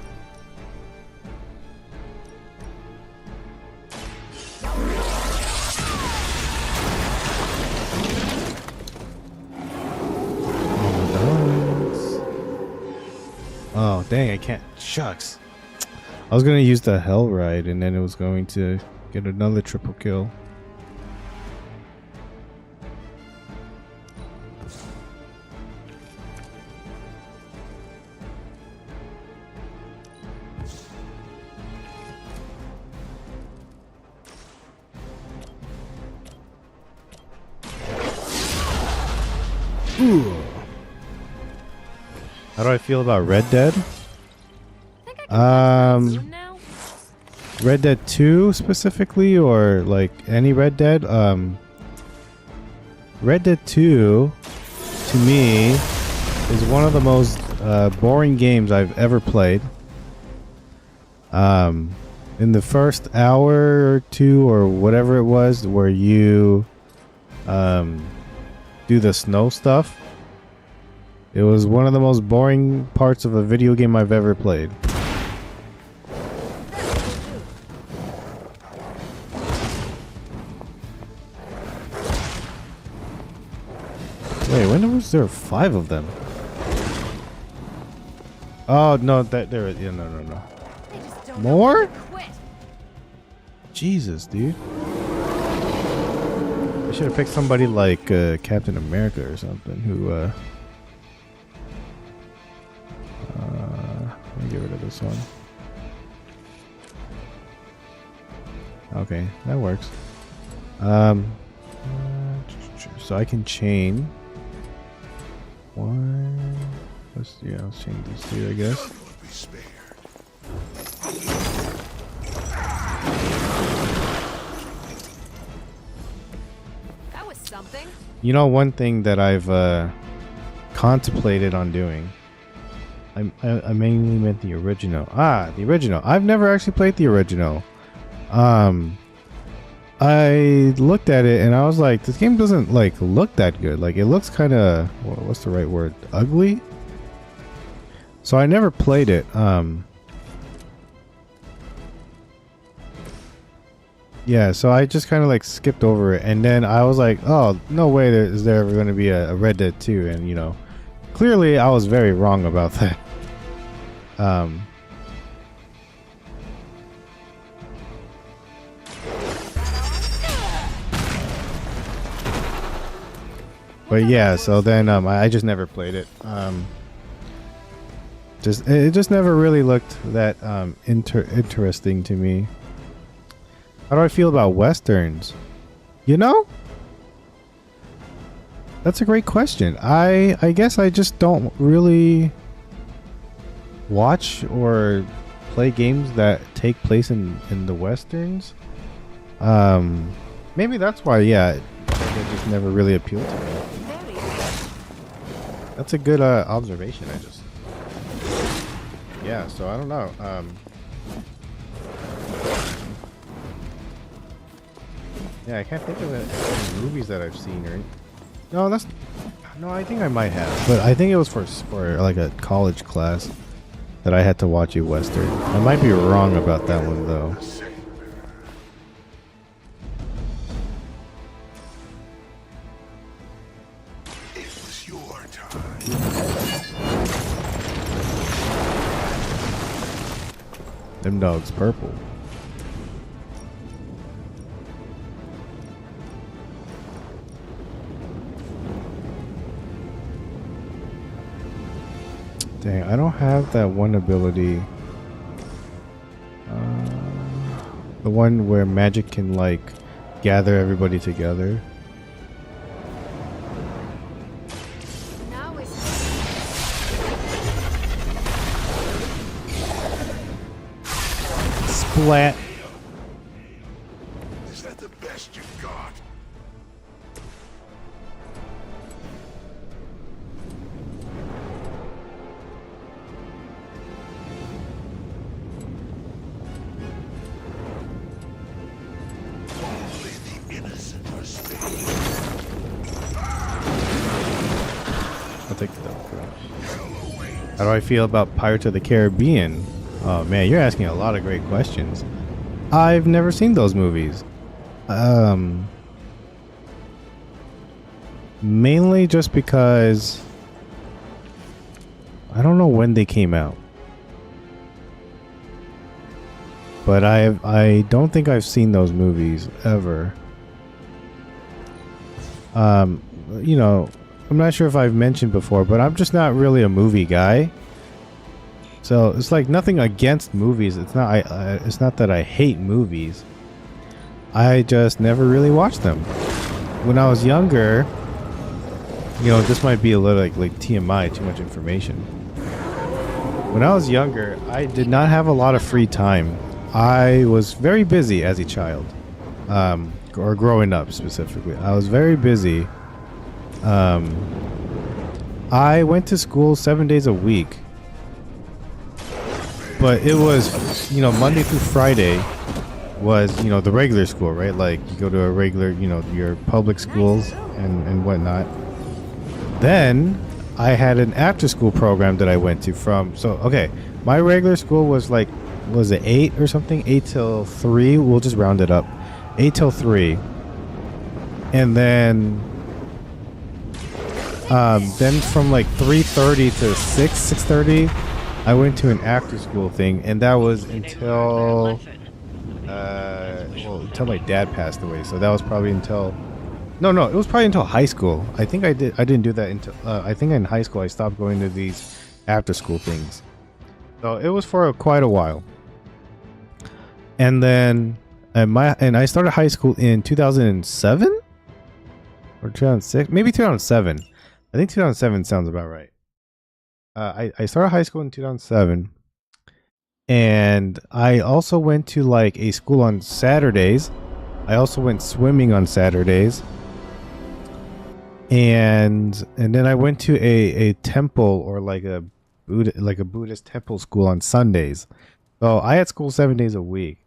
Oh, dang, I can't. Shucks. I was going to use the Hell Ride, and then it was going to get another triple kill. Ooh. How do I feel about Red Dead? Red Dead 2 specifically, or like any Red Dead? Red Dead 2 to me is one of the most boring games I've ever played. In the first hour or two or whatever it was where you do the snow stuff, it was one of the most boring parts of a video game I've ever played. Wait, when was there 5 of them? Oh no, that there. Yeah, no. More? Jesus, dude. I should have picked somebody like Captain America or something who. this one. Okay, that works. So I can chain one. Let's chain these two, I guess. That was something. You know, one thing that I've contemplated on doing. I mainly meant the original. The original. I've never actually played the original. I looked at it and I was like, this game doesn't like look that good. Like, it looks kind of, what's the right word? Ugly. So I never played it. Yeah, so I just kind of like skipped over it, and then I was like, oh, no way is there ever going to be a Red Dead 2, and you know, clearly I was very wrong about that. But yeah, so then I just never played it. It just never really looked that interesting to me. How do I feel about westerns? You know, that's a great question. I guess I just don't really watch or play games that take place in the westerns. Maybe that's why. Yeah, it just never really appealed to me. That's a good observation. Yeah, so I don't know. Yeah, I can't think of any movies that I've seen. Or no, I think I might have, but I think it was for like a college class that I had to watch a western. I might be wrong about that one though. Them dogs purple. Dang, I don't have that one ability. The one where magic can like gather everybody together. Splat. Is that the best you've got? Only the innocent are spared. I'll take the dog. How do I feel about Pirates of the Caribbean? Oh man, you're asking a lot of great questions. I've never seen those movies. Mainly just because I don't know when they came out. But I don't think I've seen those movies ever. You know, I'm not sure if I've mentioned before, but I'm just not really a movie guy. So it's like nothing against movies. It's not it's not that I hate movies. I just never really watched them. When I was younger, you know, this might be a little like TMI, too much information. When I was younger, I did not have a lot of free time. I was very busy as a child, or growing up specifically. I was very busy. I went to school 7 days a week. But it was, you know, Monday through Friday was, you know, the regular school, right? Like you go to a regular, you know, your public schools and whatnot. Then I had an after school program that I went to okay, my regular school was like, was it 8 or something? 8 till 3. We'll just round it up. 8 till 3. And then from like 3:30 to 6:30, I went to an after school thing, and that was until until my dad passed away. So that was probably until it was probably until high school. I think I didn't do that until I think in high school I stopped going to these after school things. So it was for quite a while. And then I started high school in 2007 or 2006, maybe 2007. I think 2007 sounds about right. I started high school in 2007, and I also went to like a school on Saturdays. I also went swimming on Saturdays, and then I went to a temple, or like a Buddhist temple school on Sundays. So I had school 7 days a week,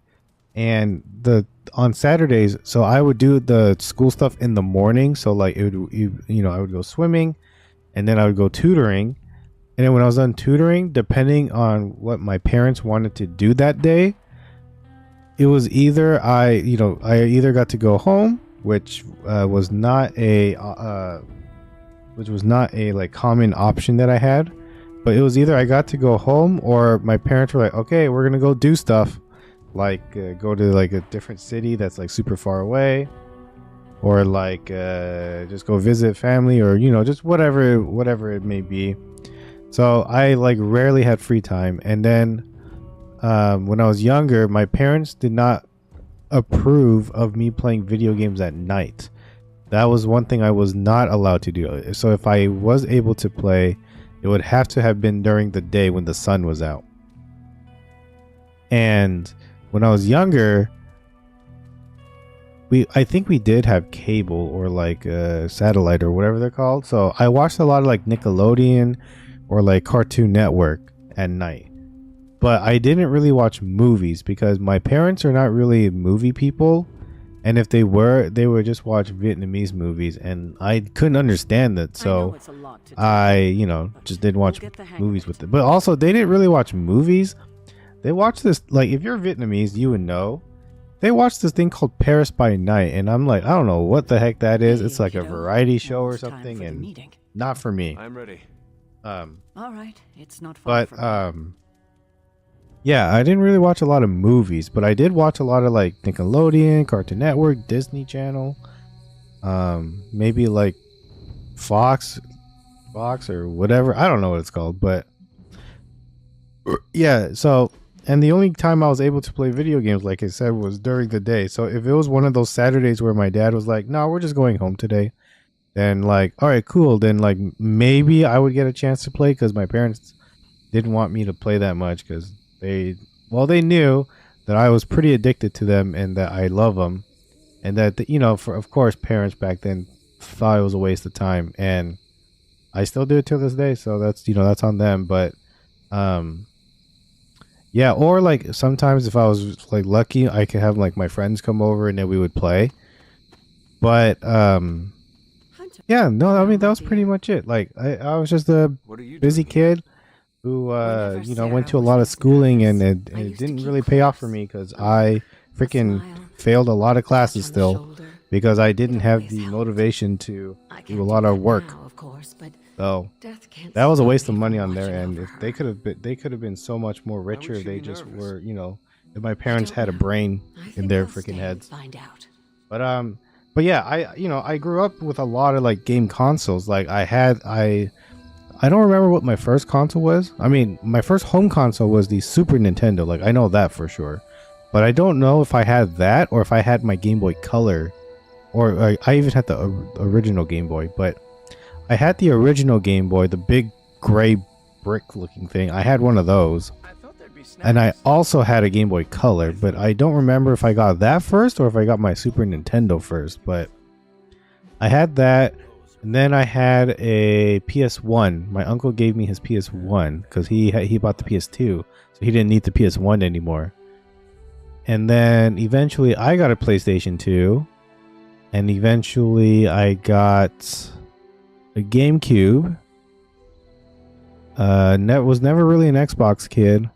and on Saturdays, so I would do the school stuff in the morning. So like I would go swimming, and then I would go tutoring. And then when I was done tutoring, depending on what my parents wanted to do that day, it was either I either got to go home, which was not a like common option that I had, but it was either I got to go home, or my parents were like, okay, we're gonna go do stuff, like go to like a different city that's like super far away, or like just go visit family, or just whatever it may be. So I like rarely had free time. And then when I was younger, my parents did not approve of me playing video games at night. That was one thing I was not allowed to do. So if I was able to play, it would have to have been during the day when the sun was out. And when I was younger, I think we did have cable, or like satellite, or whatever they're called. So I watched a lot of like Nickelodeon or like Cartoon Network at night. But I didn't really watch movies because my parents are not really movie people. And if they would just watch Vietnamese movies, and I couldn't understand that. So I just didn't watch movies with it. But also, they didn't really watch movies. They watched this, like, if you're Vietnamese, you would know. They watched this thing called Paris by Night, and I'm like, I don't know what the heck that is. It's like a variety show or something, and not for me. I'm ready. All right, it's not far from yeah, I didn't really watch a lot of movies, but I did watch a lot of like Nickelodeon, Cartoon Network, Disney Channel, maybe like Fox or whatever. I don't know what it's called, but yeah. So, and the only time I was able to play video games, like I said, was during the day. So if it was one of those Saturdays where my dad was like, "No, we're just going home today," then like, all right, cool. Then like maybe I would get a chance to play, because my parents didn't want me to play that much, because they knew that I was pretty addicted to them and that I love them, and that of course parents back then thought it was a waste of time, and I still do it to this day. So that's that's on them. But yeah, or like sometimes if I was like lucky, I could have like my friends come over and then we would play. But yeah, no, I mean that was pretty much it. Like I was just a busy kid who went to a lot of schooling, and it didn't really pay off for me, because I freaking failed a lot of classes still, because I didn't have the motivation to do a lot of work. So that was a waste of money on their end. If they could have been so much more richer if they just were, if my parents had a brain in their freaking heads. But yeah, I grew up with a lot of like game consoles. Like I don't remember what my first console was. I mean, my first home console was the Super Nintendo. Like, I know that for sure. But I don't know if I had that, or if I had my Game Boy Color, or I even had the original Game Boy. But I had the original Game Boy, the big gray brick looking thing. I had one of those. And I also had a Game Boy Color, but I don't remember if I got that first or if I got my Super Nintendo first. But I had that. And then I had a PS1. My uncle gave me his PS1 because he bought the PS2, so he didn't need the PS1 anymore. And then eventually I got a PlayStation 2, and eventually I got a GameCube. Was never really an Xbox kid,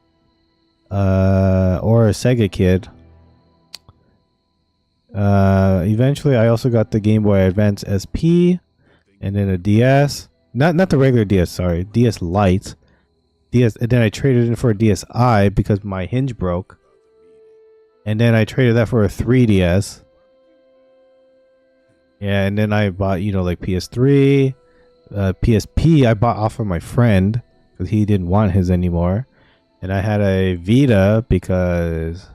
or a Sega kid. Eventually I also got the Game Boy Advance SP. And then a DS, not the regular DS, sorry, DS Lite, and then I traded in for a DSi because my hinge broke, and then I traded that for a 3DS. Yeah, and then I bought like PS3, PSP. I bought off of my friend because he didn't want his anymore, and I had a Vita because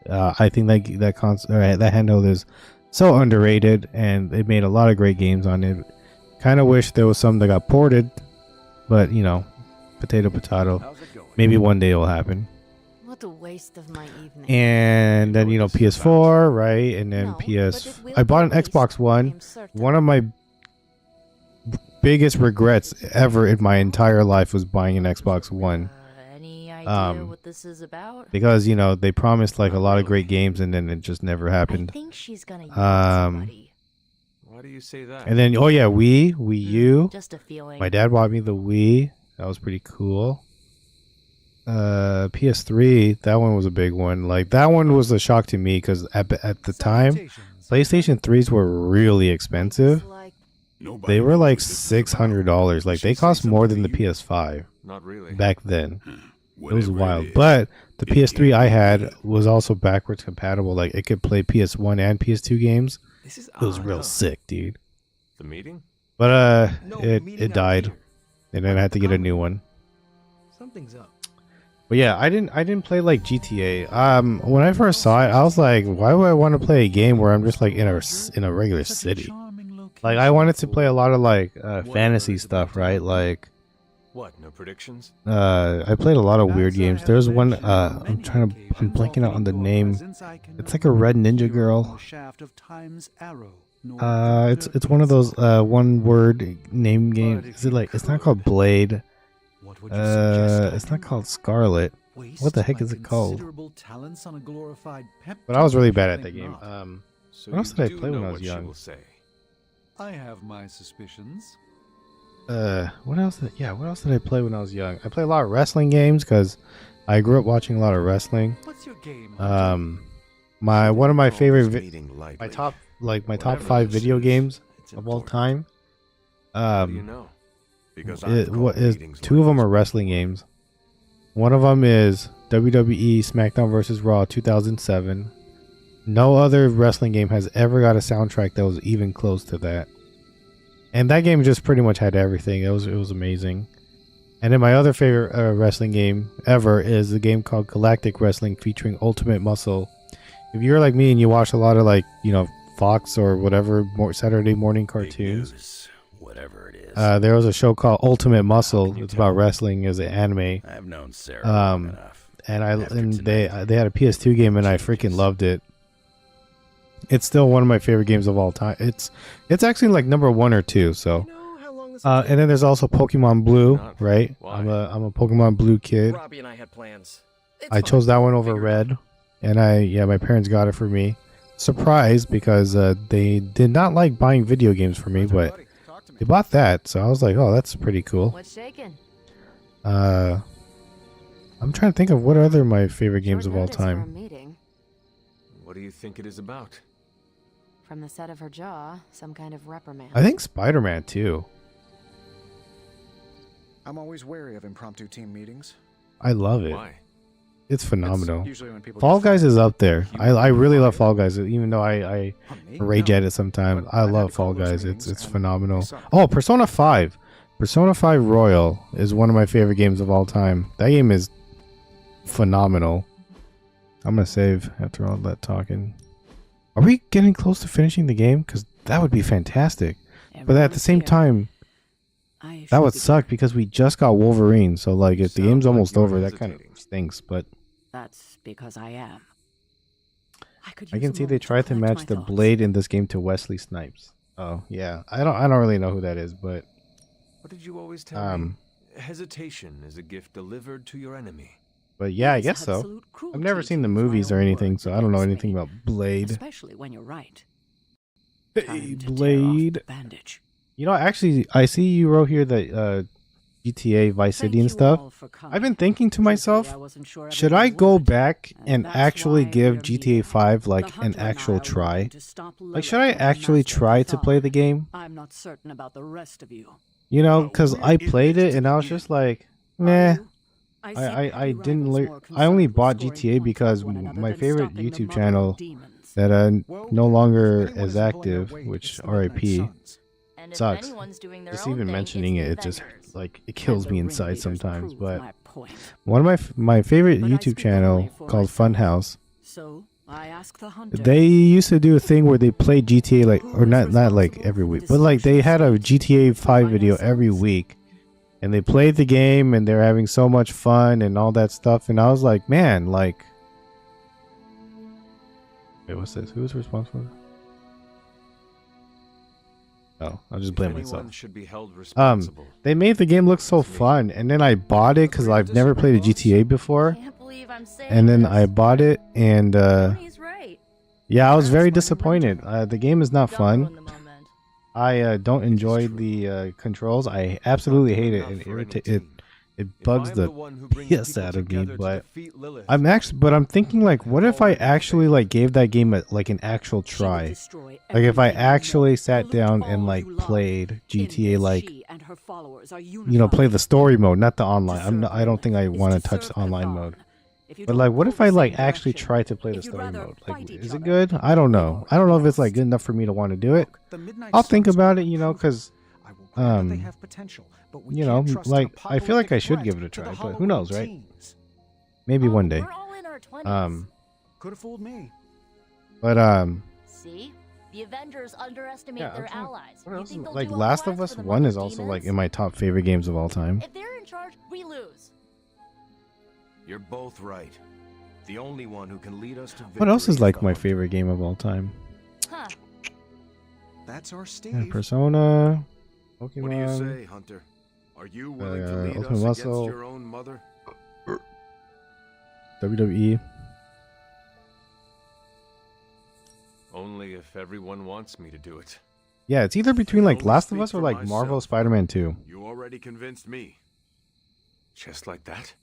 I think that console, that handheld is so underrated, and they made a lot of great games on it. Kind of wish there was some that got ported, but you know, potato potato. Maybe one day it'll happen. What a waste of my evening. And then, you know, PS4, right? And then I bought an Xbox One. One of my biggest regrets ever in my entire life was buying an Xbox One. Any idea what this is about? Because, you know, they promised like a lot of great games and then it just never happened. I think she's gonna use somebody. Why do you say that? And then, oh yeah, Wii U. Just a feeling. My dad bought me the Wii. That was pretty cool. PS3, that one was a big one. Like, that one was a shock to me because at the time, PlayStation 3s were really expensive. They were like $600. Like, they cost more than the PS5. Not really. Back then. It was wild. But the PS3 I had was also backwards compatible. Like, it could play PS1 and PS2 games. It was real sick, dude. The meeting? But it died. And then I had to get a new one. Something's up. But yeah, I didn't play like GTA. When I first saw it, I was like, why would I want to play a game where I'm just like in a regular city? Like, I wanted to play a lot of like fantasy stuff, right? Like, what? No predictions? I played a lot of weird games. There's one I'm blanking out on the name. It's like a red ninja girl. It's one of those one word name games. Is it like, it's not called Blade? It's not called Scarlet. What the heck is it called? But I was really bad at that game. What else did I play when I was young? I have my suspicions. What else did I play when I was young? I played a lot of wrestling games because I grew up watching a lot of wrestling. What's your game? One of my favorite my top 5 video games of all time. How do you know? Because two of them are wrestling games. One of them is WWE SmackDown vs. Raw 2007. No other wrestling game has ever got a soundtrack that was even close to that. And that game just pretty much had everything. It was amazing. And then my other favorite wrestling game ever is a game called Galactic Wrestling featuring Ultimate Muscle. If you're like me and you watch a lot of like, you know, Fox or whatever Saturday morning cartoons, whatever it is. There was a show called Ultimate Muscle. It's about wrestling as an anime. I've known Sarah long enough. And they had a PS2 game and I freaking loved it. It's still one of my favorite games of all time. It's actually like number 1 or 2. So, and then there's also Pokemon Blue, right? I'm a Pokemon Blue kid. Robbie and I had plans. I chose that one over Red, and my parents got it for me. Surprised because they did not like buying video games for me, but they bought that, so I was like, oh, that's pretty cool. What's shaking? I'm trying to think of what other my favorite games of all time. What do you think it is about? From the set of her jaw, some kind of reprimand. I think Spider-Man too. I'm always wary of impromptu team meetings. I love it. Why? It's phenomenal. It's usually when people Fall Guys is up there. I really love Fall Guys, even though I rage at it sometimes. I love Fall Guys. It's phenomenal. Oh, Persona 5. Persona 5 Royal is one of my favorite games of all time. That game is phenomenal. I'm going to save after all that talking. Are we getting close to finishing the game? Because that would be fantastic. But at the same time, that would suck because we just got Wolverine. So, like, if the game's almost over, that kind of stinks. But that's because I am. I can see they tried to match the blade in this game to Wesley Snipes. Oh, yeah. I don't really know who that is, but what did you always tell me? Hesitation is a gift delivered to your enemy. But yeah, I guess so. I've never seen the movies or anything, so I don't know anything about Blade. Especially when you're right. Hey, Blade. You know, actually, I see you wrote here that GTA Vice City and stuff. I've been thinking to myself, should I go back and actually give GTA 5 like an actual try? Like, should I actually try to play the game? I'm not certain about the rest of you. You know, because I played it and I was just like, meh. I didn't. I only bought GTA because my favorite YouTube channel that no longer is active, which RIP, sucks. Just even mentioning it, it just like it kills me inside sometimes. But point. One of my favorite But I YouTube speak only channel for called myself. Funhouse. So I ask the hunter. They used to do a thing where they played GTA like, or not like every week, but like they had a GTA 5 video every week, and they played the game and they're having so much fun and all that stuff. And I was like, man, like, wait, what's this? Who's responsible? Oh, I'll just blame myself. Anyone should be held responsible. They made the game look so fun, and then I bought it because I've never played a GTA before. And then I bought it, and yeah, I was very disappointed. The game is not fun. I don't enjoy the controls. I absolutely hate it. It bugs the piss out of me. But I'm thinking like, what if I actually like gave that game like an actual try? Like if I actually sat down and like played GTA, like, you know, play the story mode, not the online. I don't think I want to touch the online mode. But like, what if I like actually try to play the story mode? Like, is it good? I don't know. I don't know if it's like good enough for me to want to do it. I'll think about it, you know, because you know, like, I feel like I should give it a try, but who knows, right? Maybe one day. Could have fooled me. But See, the Avengers underestimate their allies. what else? Like, Last of Us 1 is also like in my top favorite games of all time. If they're in charge, we lose. You're both right. The only one who can lead us to victory. What else is like my favorite game of all time? Huh. That's our Steve. Yeah, Persona, Pokemon. What do you say, Hunter? Are you willing to lead Ultimate us against Muscle, your own mother? WWE. Only if everyone wants me to do it. Yeah, it's either between like Last of Us or like Marvel Spider-Man 2. You already convinced me. Just like that?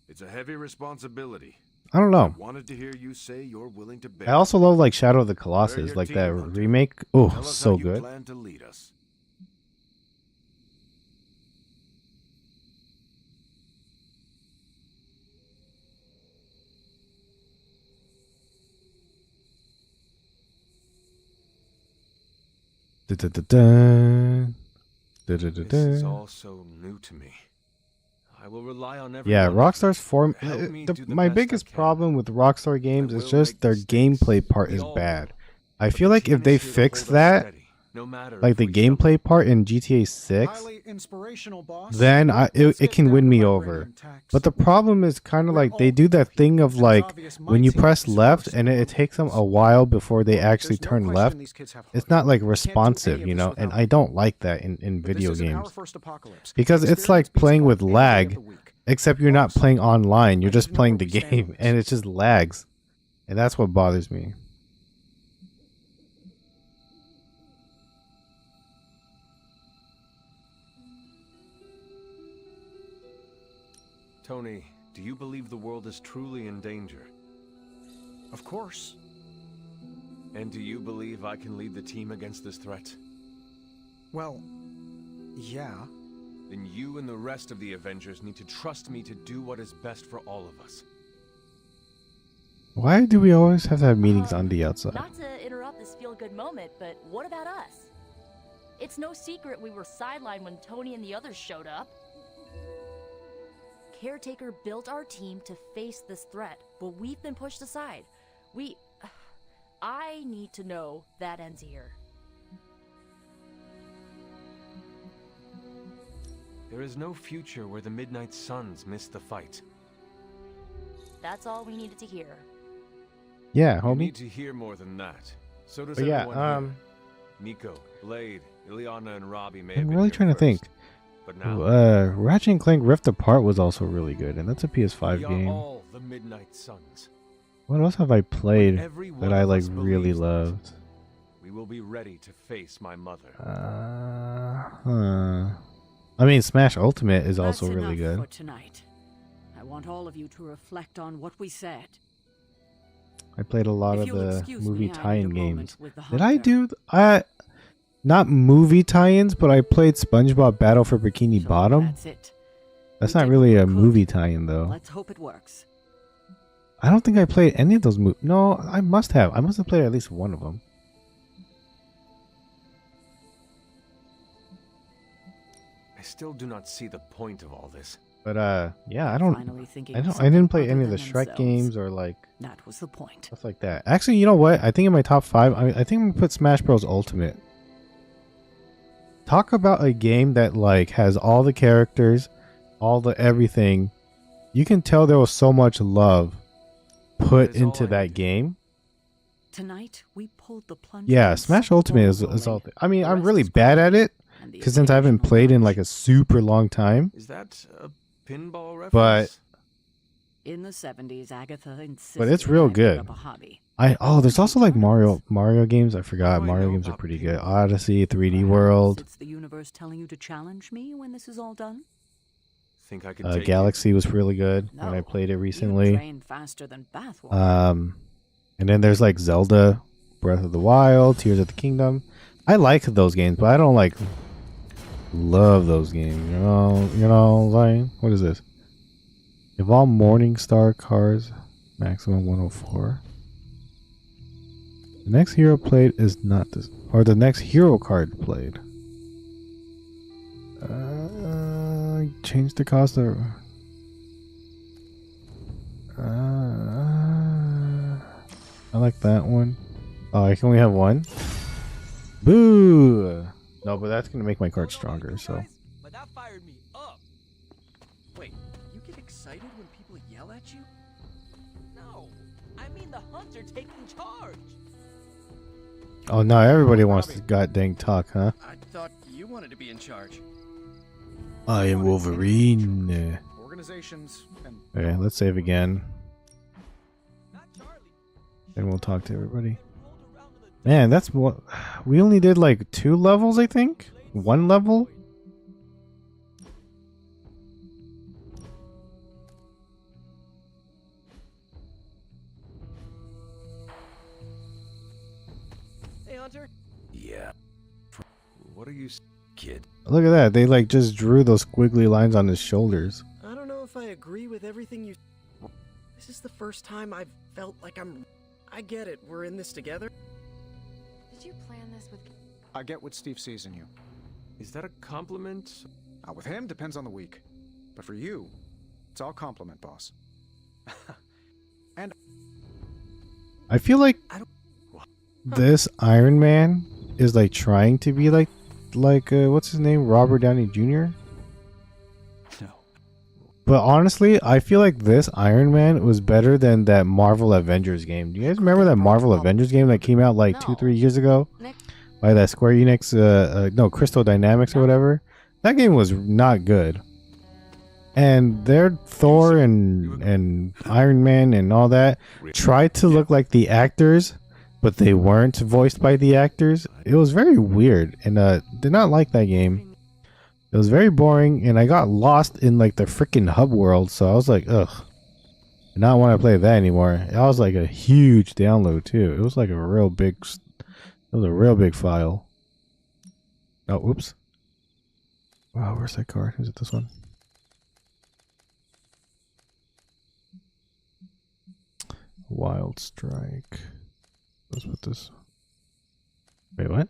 It's a heavy responsibility. I don't know. I wanted to hear you say you're willing to bear. I also love like Shadow of the Colossus, like that remake. Oh, so good. Plan to lead us. This is all so new to me. I will rely on everyone. Yeah, Rockstar's form. My best biggest problem with Rockstar games is just their gameplay part is bad. I feel like if they fix that, like the gameplay part in GTA 6, then it can win me over. But the problem is kind of like they do that thing of like when you press left and it takes them a while before they actually turn left. It's not like responsive, you know, and I don't like that in video games. Because it's like playing with lag, except you're not playing online, you're just playing the game and it just lags. And that's what bothers me. Tony, do you believe the world is truly in danger? Of course. And do you believe I can lead the team against this threat? Well, yeah. Then you and the rest of the Avengers need to trust me to do what is best for all of us. Why do we always have to have meetings on the outside? Not to interrupt this feel-good moment, but what about us? It's no secret we were sidelined when Tony and the others showed up. Caretaker built our team to face this threat, but we've been pushed aside. I need to know that ends here. There is no future where the Midnight Suns miss the fight. That's all we needed to hear. Yeah, You homie. need to hear more than that. So does But yeah, everyone here. Nico, Blade, Ileana, and Robbie may have I'm been really here trying to think. first, but now Ratchet and Clank Rift Apart was also really good, and that's a PS5 we are game. all the Midnight Suns. What else have I played every that one I of like us really believes that. loved? We will be ready to face my mother. I mean, Smash Ultimate is That's also really enough good. for tonight. I want all of you to reflect on what we said. I played a lot If of you'll the excuse movie me, I need a tie-in moment games. with the Did I do? Not movie tie-ins, but I played SpongeBob Battle for Bikini Bottom. That's it. That's not really a movie tie-in though. Let's hope it works. I don't think I played any of those movies. No, I must have. I must have played at least one of them. I still do not see the point of all this. But yeah, I don't. Finally thinking I of don't. I something didn't play other any of the than Shrek themselves. games or like That was the point. stuff like that. Actually, you know what? I think in my top 5, I think I'm gonna put Smash Bros. Ultimate. Talk about a game that like has all the characters, all the everything. You can tell there was so much love put into that game. Tonight we pulled the plunge. Yeah, Smash Ultimate is all. I mean, I'm really bad at it because since I haven't played in like a super long time. Is that a pinball reference? But In the 70s, Agatha insisted but it's real I pick good. up a hobby. There's also like Mario games. I forgot Mario games are pretty good. Odyssey, 3D World, It's the universe telling you to challenge me when this is all done. Think I can take Galaxy was really good when I played it recently. Train faster than bathwater. And then there's like Zelda, Breath of the Wild, Tears of the Kingdom. I like those games, but I don't like love those games. You know what I'm saying? What is this? Evolve Morningstar cars, maximum 104. The next hero played is not this, or the next hero card played. Change the cost of. I like that one. Oh, I can only have one. Boo! No, but that's gonna make my card stronger. So. But that fired me up. Wait, you get excited when people yell at you? No, I mean the hunter taking charge. Oh no! Everybody wants to god dang talk, huh? I thought you wanted to be in charge. I am Wolverine. Organizations and Okay, let's save again. And we'll talk to everybody. Man, that's what we only did like 2 levels, I think. 1 level. Hey, Hunter. Yeah. What are you, kid? Look at that. They like just drew those squiggly lines on his shoulders. I don't know if I agree with everything you. This is the first time I've felt like I get it. We're in this together. Did you plan this with... I get what Steve sees in you. Is that a compliment? With him, depends on the week. But for you, it's all compliment, boss. And I feel like this Iron Man is like trying to be like what's his name? Robert Downey Jr. But honestly, I feel like this Iron Man was better than that Marvel Avengers game. Do you guys remember that Marvel Avengers game that came out like 2-3 years ago? By that Square Enix, no, Crystal Dynamics or whatever? That game was not good. And their Thor and Iron Man and all that tried to look like the actors, but they weren't voiced by the actors. It was very weird, and did not like that game. It was very boring, and I got lost in like the freaking hub world, so I was like, ugh. I not want to play that anymore. It was like a huge download too. It was like a real big, file. Oh, oops. Wow, where's that card? Is it this one? Wild Strike. Let's put this. Wait, what?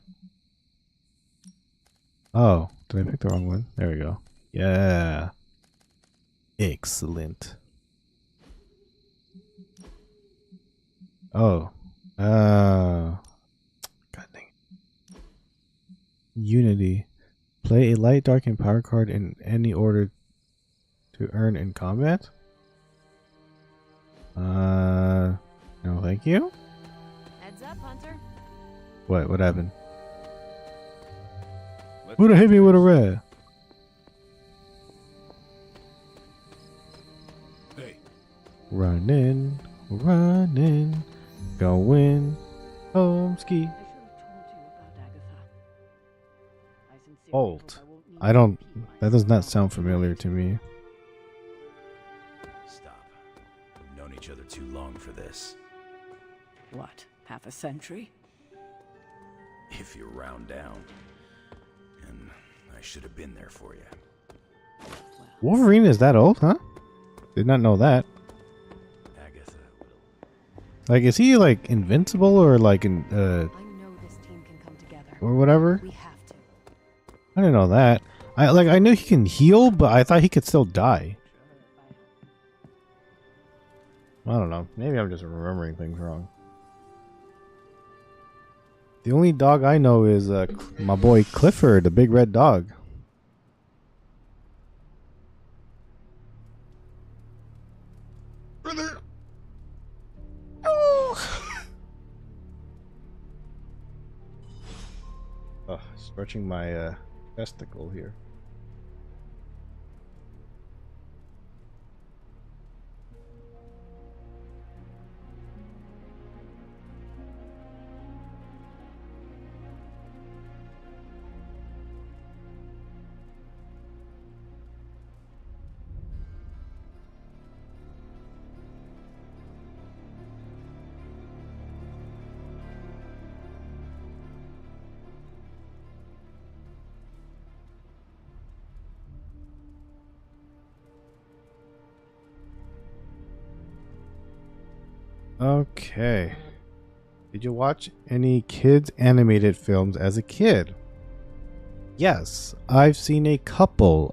Oh, did I pick the wrong one? There we go. Yeah. Excellent. Oh. God dang it. Unity. Play a light, dark, and power card in any order to earn in combat? No, thank you. Heads up, Hunter. What happened? Who'da hit me with a red? Hey. Running, going home ski. Alt. I don't. That does not sound familiar to me. Stop. We've known each other too long for this. What, half a century? If you round down. And I should have been there for you. Wolverine is that old, huh? Did not know that. Agatha. Like, is he like invincible or like in or whatever? We have to. I didn't know that. I knew he can heal, but I thought he could still die. I don't know. Maybe I'm just remembering things wrong. The only dog I know is my boy Clifford, the big red dog. Brother. Stretching my testicle here. Okay. Did you watch any kids animated films as a kid? Yes, I've seen a couple.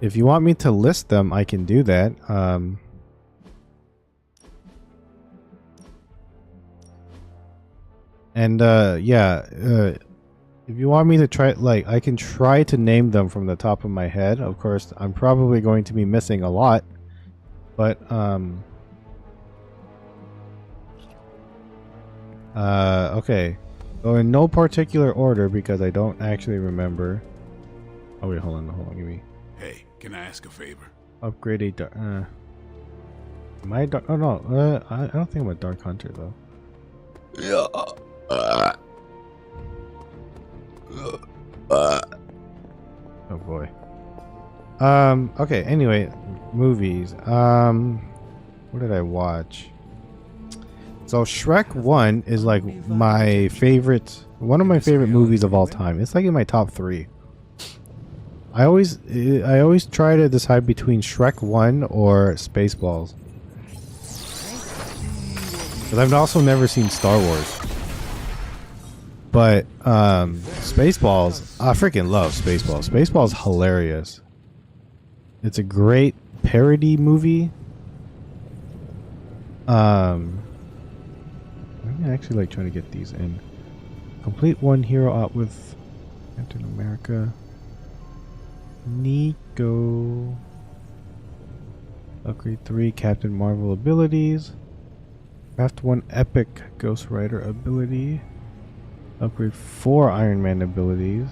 If you want me to list them, I can do that. If you want me to try, like, I can try to name them from the top of my head. Of course, I'm probably going to be missing a lot. But, okay. So in no particular order because I don't actually remember. Oh wait, hold on, give me. Hey, can I ask a favor? Upgrade a dark, am I dark? Oh no, I don't think I'm a dark hunter though. Yeah. Oh boy. Okay, anyway, movies. What did I watch? So Shrek 1 is like my favorite, one of my favorite movies of all time. It's like in my top 3. I always try to decide between Shrek 1 or Spaceballs. Because I've also never seen Star Wars. But Spaceballs, I freaking love Spaceballs. Spaceballs is hilarious. It's a great parody movie. I'm actually like trying to get these in. Complete one hero out with Captain America. Nico. Upgrade 3 Captain Marvel abilities. Craft 1 epic Ghost Rider ability. Upgrade 4 Iron Man abilities.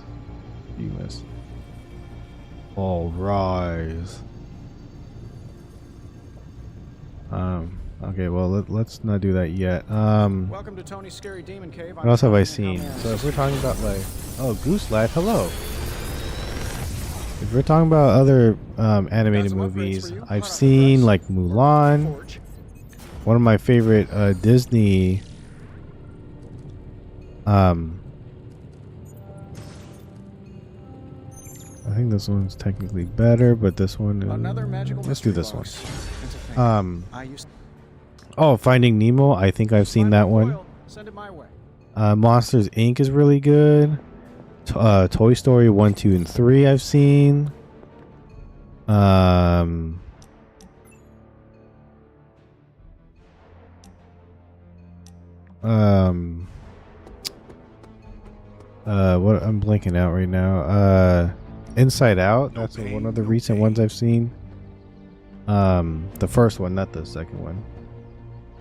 You missed. All rise. Okay, well let's not do that yet. Welcome to Tony's Scary Demon Cave. What else have I seen? So if we're talking about like, oh, Goose Lad, hello. If we're talking about other animated movies, I've seen like Mulan. One of my favorite Disney. I think this one's technically better, but this one. Let's do this one. Oh, Finding Nemo. I think I've seen that one. Send it my way. Monsters Inc. is really good. Toy Story 1, 2, and 3 I've seen. What I'm blanking out right now. Inside Out. That's one of the recent ones I've seen. The first one, not the second one.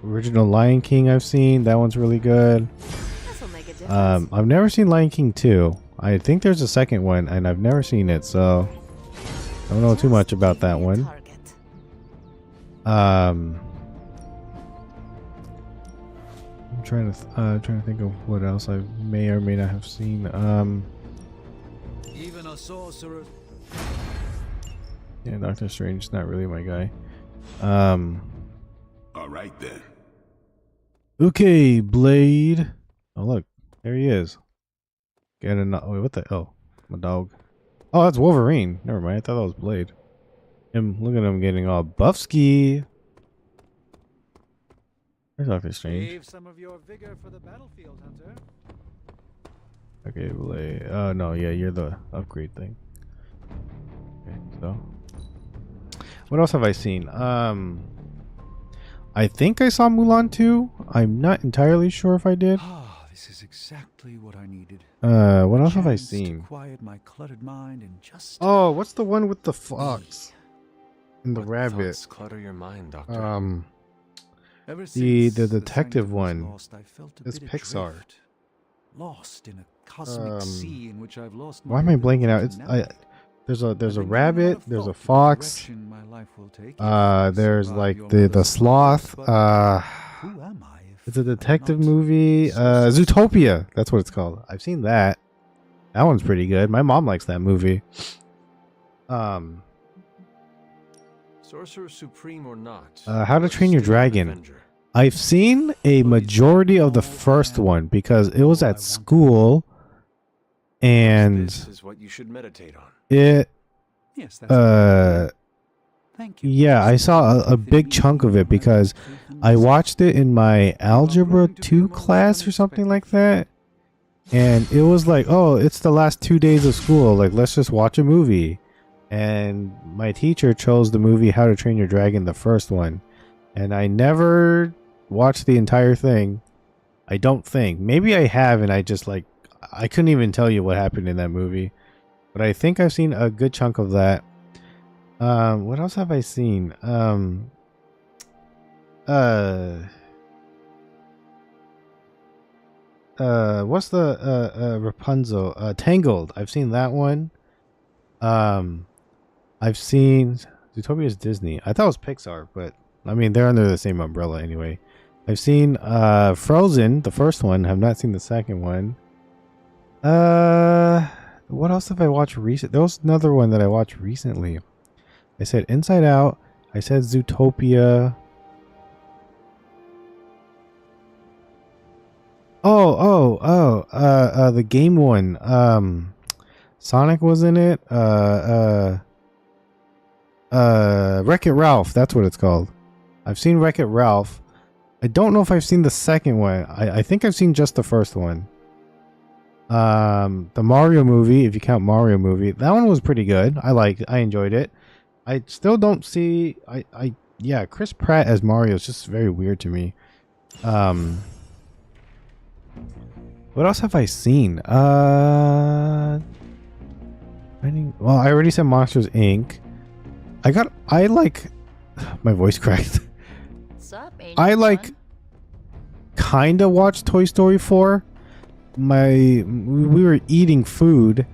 Original Lion King I've seen. That one's really good. I've never seen Lion King 2. I think there's a second one, and I've never seen it, so I don't know too much about that one. I'm trying to think of what else I may or may not have seen. Even a sorcerer. Yeah, Doctor Strange is not really my guy. All right then. Okay, Blade. Oh look, there he is. Get another. Wait, what the? Oh, my dog. Oh, that's Wolverine. Never mind. I thought that was Blade. Look at him getting all buffsky. There's Doctor Strange. Save some of your vigor for the battlefield, Hunter. Okay, Blade. Oh no, yeah, you're the upgrade thing. Okay, so What else have I seen? I think I saw Mulan 2. I'm not entirely sure if I did. This is exactly what I needed. What else have I Chance to seen? quiet my cluttered mind and just Oh, what's the one with the fox and the rabbit? Thoughts clutter your mind, Doctor. Ever The since the detective sanctum was one. lost, I felt a It's bit Pixar. adrift, lost in a cosmic sea in which I've lost Why am I my blanking out? ability It's to there's a I've been giving rabbit, a lot of there's a thought to the fox. direction my life will take if I There's survive like your the mother's sloth. who am I if It's a detective movie. Zootopia. That's what it's called. I've seen that. That one's pretty good. My mom likes that movie. Sorcerer Supreme or not? How to Train Your still an Dragon. Avenger. I've seen a majority of the first one because it was at school, and This is what you should meditate on. it. Yes, that's Thank you. Yeah, I saw a big chunk of it because I watched it in my Algebra 2 class or something like that. And it was like, oh, it's the last 2 days of school. Like, let's just watch a movie. And my teacher chose the movie How to Train Your Dragon, the first one. And I never watched the entire thing. I don't think. Maybe I have, and I just like, I couldn't even tell you what happened in that movie. But I think I've seen a good chunk of that. What else have I seen? What's the Rapunzel? Tangled. I've seen that one. I've seen Zootopia is Disney. I thought it was Pixar, but I mean they're under the same umbrella anyway. I've seen Frozen, the first one. Have not seen the second one. What else have I watched recent? There was another one that I watched recently. I said Inside Out. I said Zootopia. The game one. Sonic was in it. Wreck-It Ralph. That's what it's called. I've seen Wreck-It Ralph. I don't know if I've seen the second one. I think I've seen just the first one. The Mario movie, if you count Mario movie, that one was pretty good. I enjoyed it. I still don't see yeah, Chris Pratt as Mario is just very weird to me. What else have I seen? Well, I already said Monsters Inc. I like my voice cracked. What's up, I like kind of watched Toy Story 4. We were eating food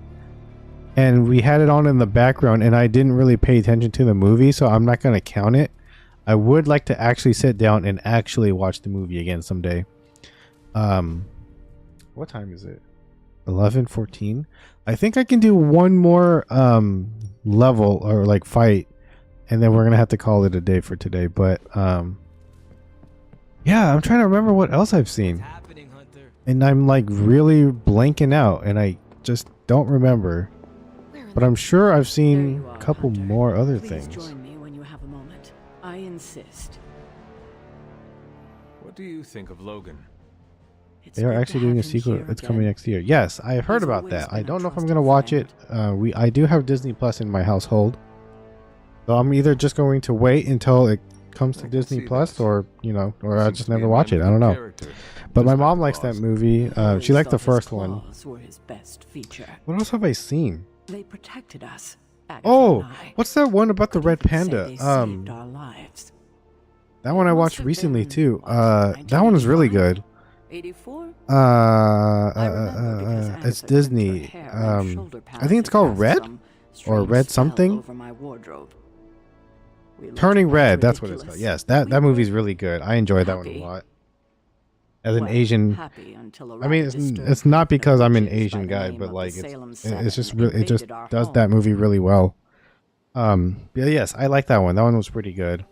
and we had it on in the background and I didn't really pay attention to the movie, so I'm not going to count it. I would like to actually sit down and actually watch the movie again someday. What time is it? 11:14. I think I can do one more level or like fight, and then we're going to have to call it a day for today. But yeah, I'm trying to remember what else I've seen. And I'm like really blanking out and I just don't remember. But I'm sure I've seen a couple more other Please things. join me when you have a moment. I insist. What do you think of Logan? They are actually doing a sequel. It's coming next year. Yes, I have heard about that. I don't know if I'm going to watch it. I do have Disney Plus in my household. So I'm either just going to wait until it comes to Disney Plus or, or I'll just never watch it. I don't know. But my mom likes that movie. She liked the first one. Were his best feature. What else have I seen? They protected us. Oh, what's that one about the red panda? They saved our lives. That one I watched recently too. That one was really good. 84? It's Disney. I think it's called Red or Red something. Turning Red. That's what it's called. Yes, that movie's really good. I enjoyed that one a lot. As an Asian, I mean, it's not because I'm an Asian guy, but like it's just really, it just does that movie really well. Yes, I like that one. That one was pretty good.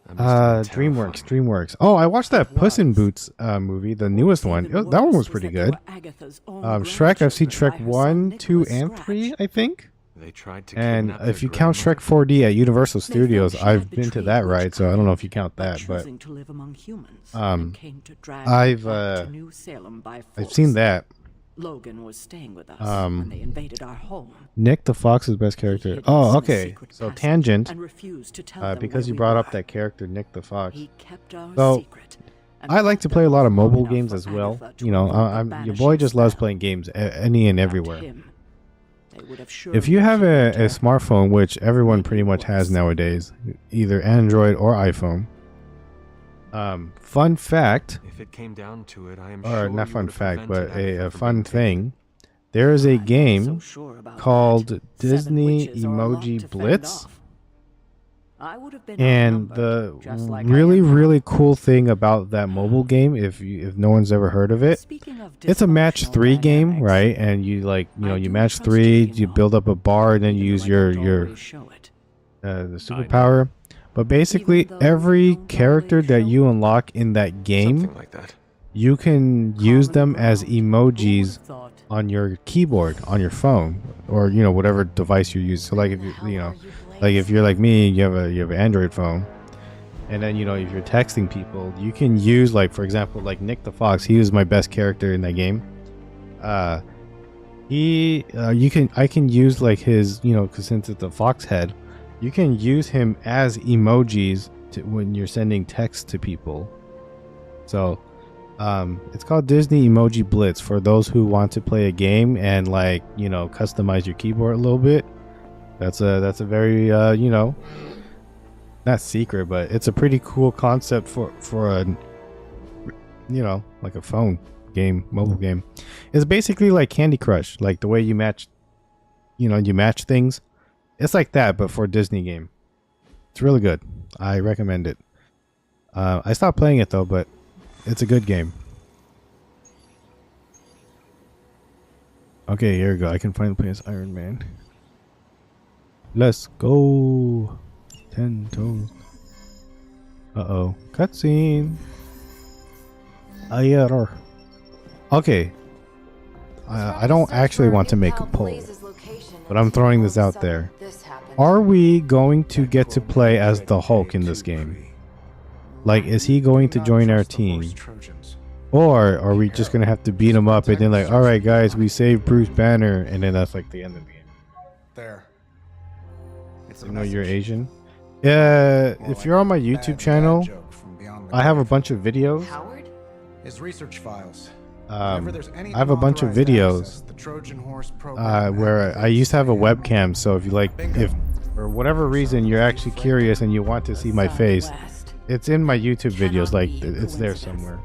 DreamWorks. Oh, I watched that Puss in Boots movie, the newest one. That one was pretty good. Shrek, I've seen Shrek 1, 2, and 3, I think. They tried to and if you count Shrek 4D at Universal Studios, I've been to that ride, so I don't know if you count that, but I've seen that. Logan was staying with us Um, when they invaded our home. Nick the Fox is best character. hid us Oh, in a okay. secret So passage tangent. and refused to tell them Because where you we brought were. up that character, Nick the Fox. He kept our So secret and I like to play a lot of mobile games as well. Agatha to You know, remove the I'm your banishing boy just loves playing games any and everywhere. They would have If you have a smartphone, which everyone pretty much has nowadays, either Android or iPhone. Fun fact, If it came down to it, I am or sure not you fun would have fact, but prevented a Agatha from fun being thing. There is a game called Disney Emoji Blitz. And the really, really cool thing about that mobile game, if no one's ever heard of it, it's a match 3 game, right? And you you match 3, you build up a bar, and then you use your the superpower. But basically, every character that you unlock in that game, you can use them as emojis on your keyboard, on your phone, or whatever device you use. So like if if you're like me, you have an Android phone, and then if you're texting people, you can use, like, for example, like Nick the Fox. He was my best character in that game. I can use like his, because since it's a fox head, you can use him as emojis when you're sending text to people. So it's called Disney Emoji Blitz for those who want to play a game and customize your keyboard a little bit. That's a very not secret, but it's a pretty cool concept for a like a phone game, mobile game. It's basically like Candy Crush, like the way you match you match things. It's like that, but for a Disney game. It's really good. I recommend it. I stopped playing it though, but it's a good game. Okay, here we go. I can finally play as Iron Man. Let's go. 10 toes. Uh-oh. Cutscene. Okay. I don't actually want to make a poll, but I'm throwing this out there. Are we going to get to play as the Hulk in this game? Like, is he going to join our team? Or are we just going to have to beat him up and then like, alright guys, we saved Bruce Banner, and then that's like the end of the game? There. You're Asian? If you're on my YouTube channel, I have a bunch of videos. His research files. I have a bunch of videos where I used to have a webcam, so if for whatever reason you're actually curious and you want to see my face, it's in my YouTube videos, like it's there somewhere.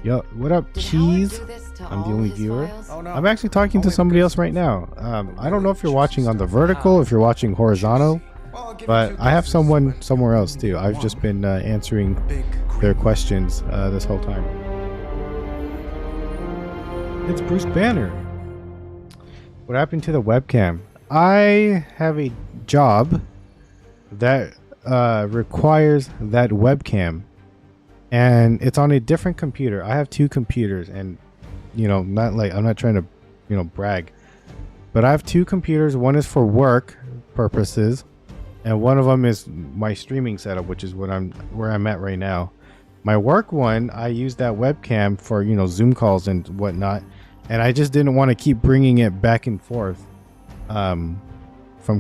Yo, what up, Cheese? I'm the only viewer. I'm actually talking to somebody else right now. I don't know if you're watching on the vertical, if you're watching horizontal, but I have someone somewhere else too. I've just been answering their questions this whole time. It's Bruce Banner. What happened to the webcam? I have a job that requires that webcam, and it's on a different computer. I have 2 computers, and not like I'm not trying to brag, but I have 2 computers. One is for work purposes, and one of them is my streaming setup, which is where I'm at right now. My work one, I use that webcam for Zoom calls and whatnot, and I just didn't want to keep bringing it back and forth from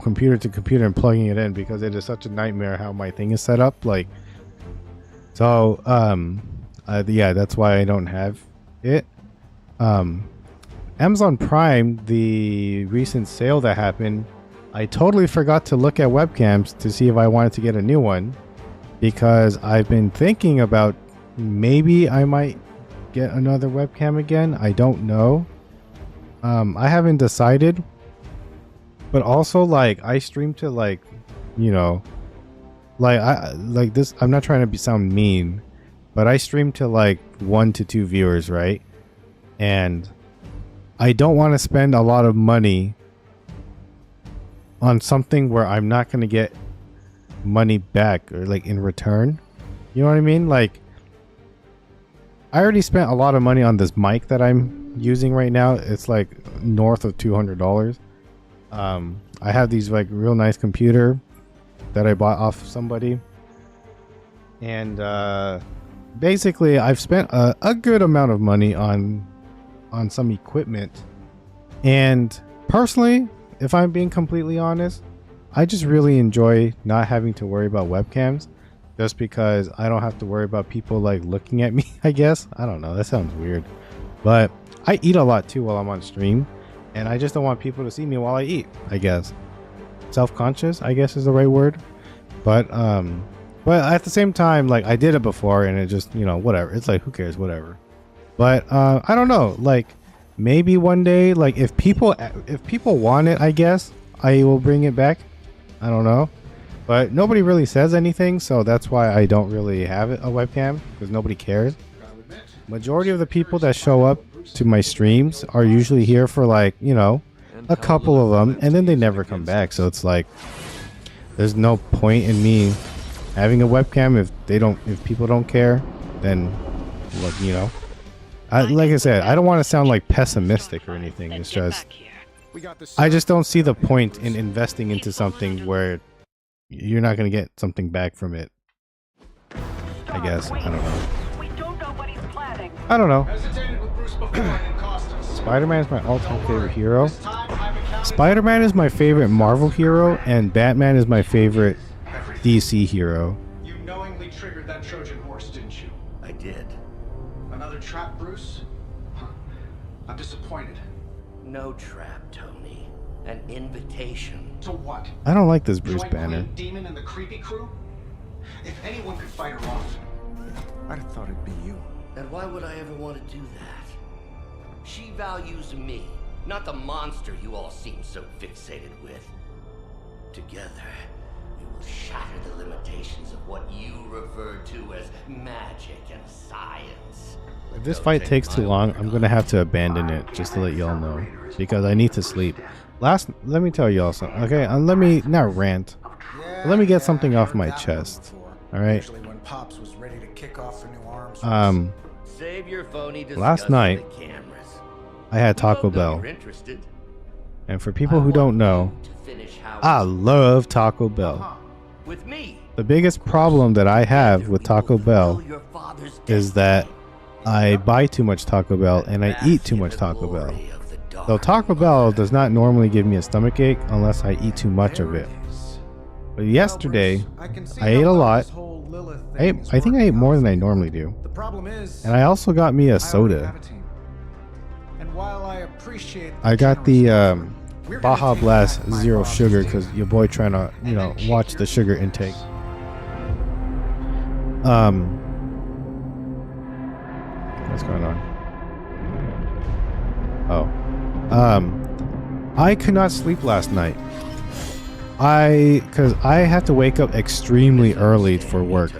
computer to computer and plugging it in, because it is such a nightmare how my thing is set up. Like, so yeah, that's why I don't have it. Amazon Prime, the recent sale that happened, I totally forgot to look at webcams to see if I wanted to get a new one, because I've been thinking about maybe I might get another webcam again. I don't know. I haven't decided. But also, like, I stream to like this. I'm not trying to sound mean, but I stream to like 1 to 2 viewers, right? And I don't want to spend a lot of money on something where I'm not going to get money back or like in return. You know what I mean? Like, I already spent a lot of money on this mic that I'm using right now. It's like north of $200. I have these like real nice computer that I bought off somebody, and basically I've spent a good amount of money on on some equipment. And personally, if I'm being completely honest, I just really enjoy not having to worry about webcams, just because I don't have to worry about people like looking at me, I guess. I don't know, that sounds weird. But I eat a lot too while I'm on stream, and I just don't want people to see me while I eat, I guess. Self-conscious, I guess is the right word. But at the same time, like, I did it before and it just, you know, whatever. It's like, who cares, whatever. But I don't know, like, maybe one day, like, if people want it, I guess I will bring it back. I don't know. But nobody really says anything, so that's why I don't really have a webcam, because nobody cares. Majority of the people that show up to my streams are usually here for, like, you know, a couple of them, and then they never come back. So it's like, there's no point in me having a webcam if people don't care. Then, look, you know, like I said, I don't want to sound like pessimistic or anything. It's just, I just don't see the point in investing into something where you're not going to get something back from it. I guess. I don't know. I don't know. Spider-Man is my all-time favorite hero. Spider-Man is my favorite Marvel hero, and Batman is my favorite DC hero. You knowingly triggered that Trojan horse, didn't you? I did. Another trap, Bruce? Huh. I'm disappointed. No trap, Tony. An invitation. To what? I don't like this Bruce Join Banner. Queen Demon and the creepy crew? If anyone could fight her off, I'd have thought it'd be you. And why would I ever want to do that? She values me, not the monster you all seem so fixated with. Together, we will shatter the limitations of what you refer to as magic and science. If this fight takes too long, I'm gonna have to abandon it, just to let y'all know, because I need to sleep. Let me tell y'all something, okay? Let me not rant. Let me get something off my chest. All right. When Pops was ready to kick off the new arms. Save your phony last night I had Taco Bell, and for people who don't know, I love Taco Bell. With me. The biggest problem that I have with Taco Bell is that I buy too much Taco Bell and I eat too much Taco Bell. So Taco Bell does not normally give me a stomachache unless I eat too much of it. But yesterday, I ate a lot. I think I ate more than I normally do. And I also got me a soda. And while I appreciate I got the Baja Blast Zero Sugar because your boy trying to, you know, watch the sugar intake. What's going on? I could not sleep last night. Because I had to wake up extremely early for work.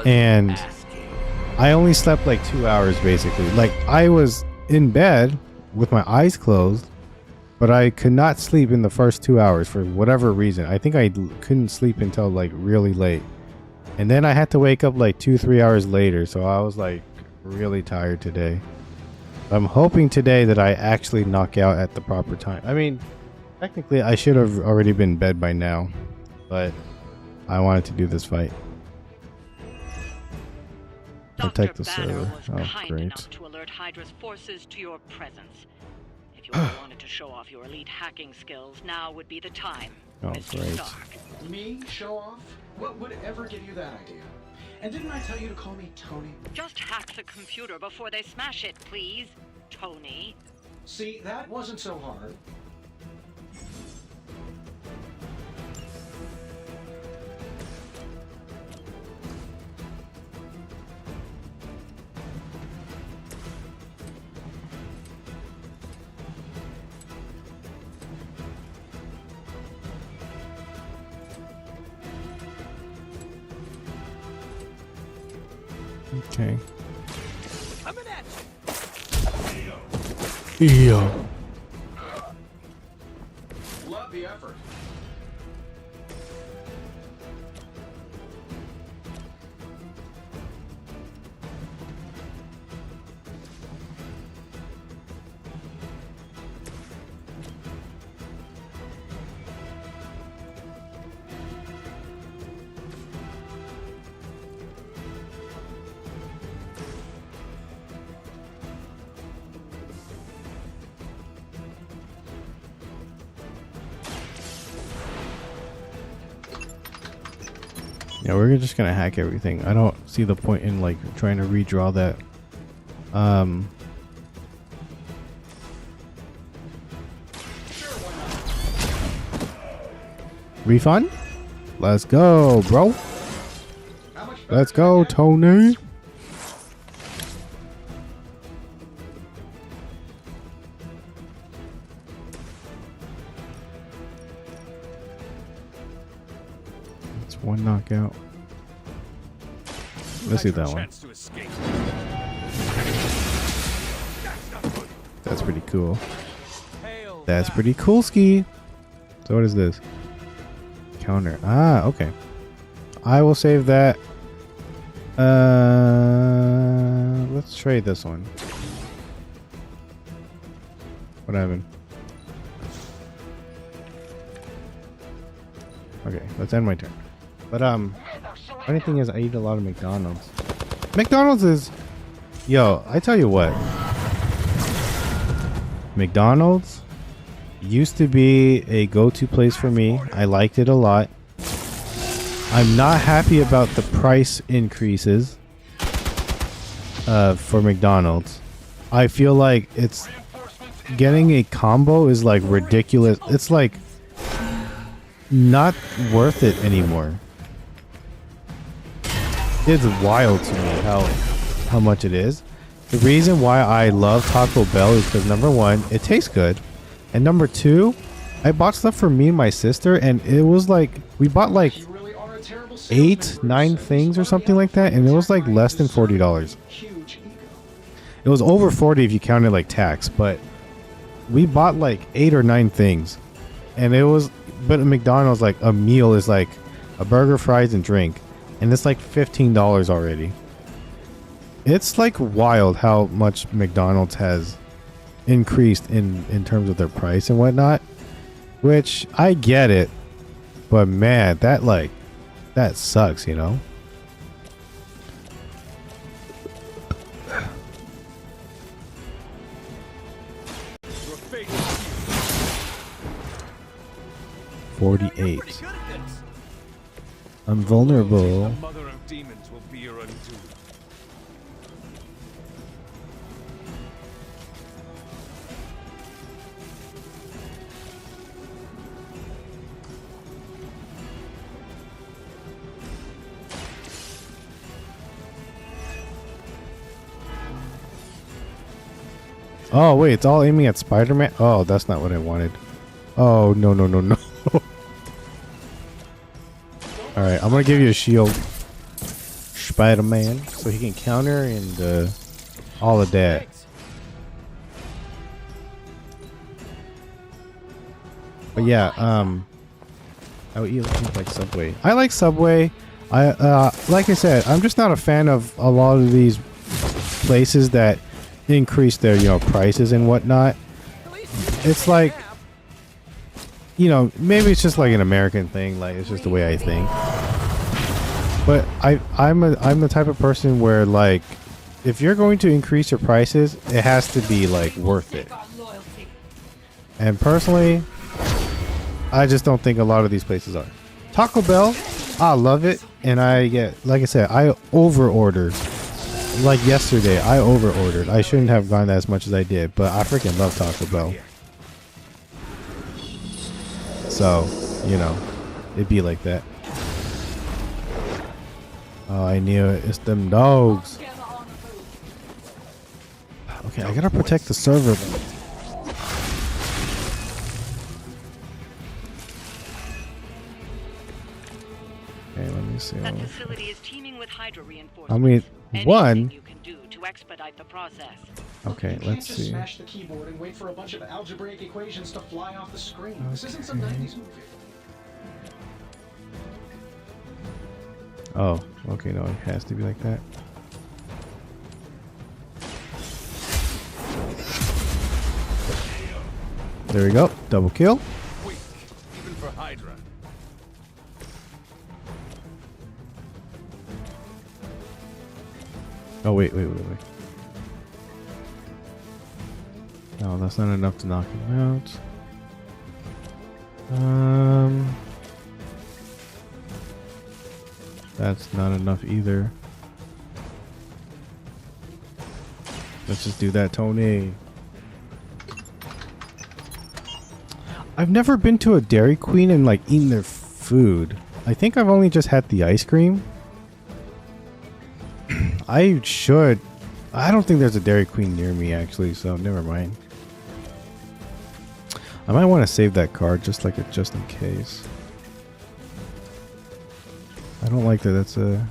And I only slept like 2 hours basically. Like, I was in bed with my eyes closed, but I could not sleep in the first 2 hours for whatever reason. I think I couldn't sleep until like really late. And then I had to wake up like 2-3 hours later, so I was like really tired today. I'm hoping today that I actually knock out at the proper time. I mean, technically I should have already been in bed by now, but I wanted to do this fight. Protect the server. Oh, great. To alert Hydra's forces to your presence. If you ever wanted to show off your elite hacking skills, now would be the time. Oh, Mr. great. Stark. Me show off? What would ever give you that idea? And didn't I tell you to call me Tony? Just hack the computer before they smash it, please, Tony. See, that wasn't so hard. Okay. Yeah. Love the effort. Yeah, we're just gonna hack everything. I don't see the point in like trying to redraw that. Refund? Let's go, bro. Let's go, Tony. It's one knockout. Let's see that one. That's pretty cool. That's pretty cool, Ski. So what is this? Counter. Ah, okay. I will save that. Let's trade this one. What happened? Okay, let's end my turn. But funny thing is I eat a lot of McDonald's. McDonald's is, yo, I tell you what. McDonald's used to be a go-to place for me. I liked it a lot. I'm not happy about the price increases for McDonald's. I feel like it's getting a combo is like ridiculous. It's like not worth it anymore. It's wild to me how much it is. The reason why I love Taco Bell is because number one, it tastes good. And number two, I bought stuff for me and my sister, and it was like we bought like 8-9 things or something like that, and it was like less than $40. It was over 40 if you counted like tax, but we bought like 8 or 9 things, and it was. But at McDonald's, like a meal is like a burger, fries, and drink, and it's like $15 already. It's like wild how much McDonald's has increased in terms of their price and whatnot, which I get it, but man, that sucks, you know. $48. I'm vulnerable. Oh wait, it's all aiming at Spider-Man. Oh, that's not what I wanted. Oh no. Alright, I'm gonna give you a shield, Spider-Man, so he can counter and all of that. But yeah, I would eat like Subway. I like Subway. Like I said, I'm just not a fan of a lot of these places that increase their, prices and whatnot. It's like, maybe it's just like an American thing, like it's just the way I think. But I'm the type of person where, like, if you're going to increase your prices, it has to be like worth it. And personally, I just don't think a lot of these places are. Taco Bell, I love it, and I get, like I said, I over-ordered. Like yesterday, I over-ordered. I shouldn't have gone as much as I did, but I freaking love Taco Bell. So, it'd be like that. Oh, I knew it. It's them dogs. Okay, I gotta protect the server. Okay, let me see. That facility is teaming with Hydra reinforcements. I mean, one. You can do to expedite the process. Okay, let's see. Smash the keyboard and wait for a bunch of algebraic equations to fly off the screen. This isn't some 90s movie. Oh, okay, no, it has to be like that. There we go, double kill. Quick, even for Hydra. Oh, wait. No, that's not enough to knock him out. That's not enough either. Let's just do that, Tony. I've never been to a Dairy Queen and like eaten their food. I think I've only just had the ice cream. I should. I don't think there's a Dairy Queen near me actually, so never mind. I might want to save that card just in case. I don't like that. That's a.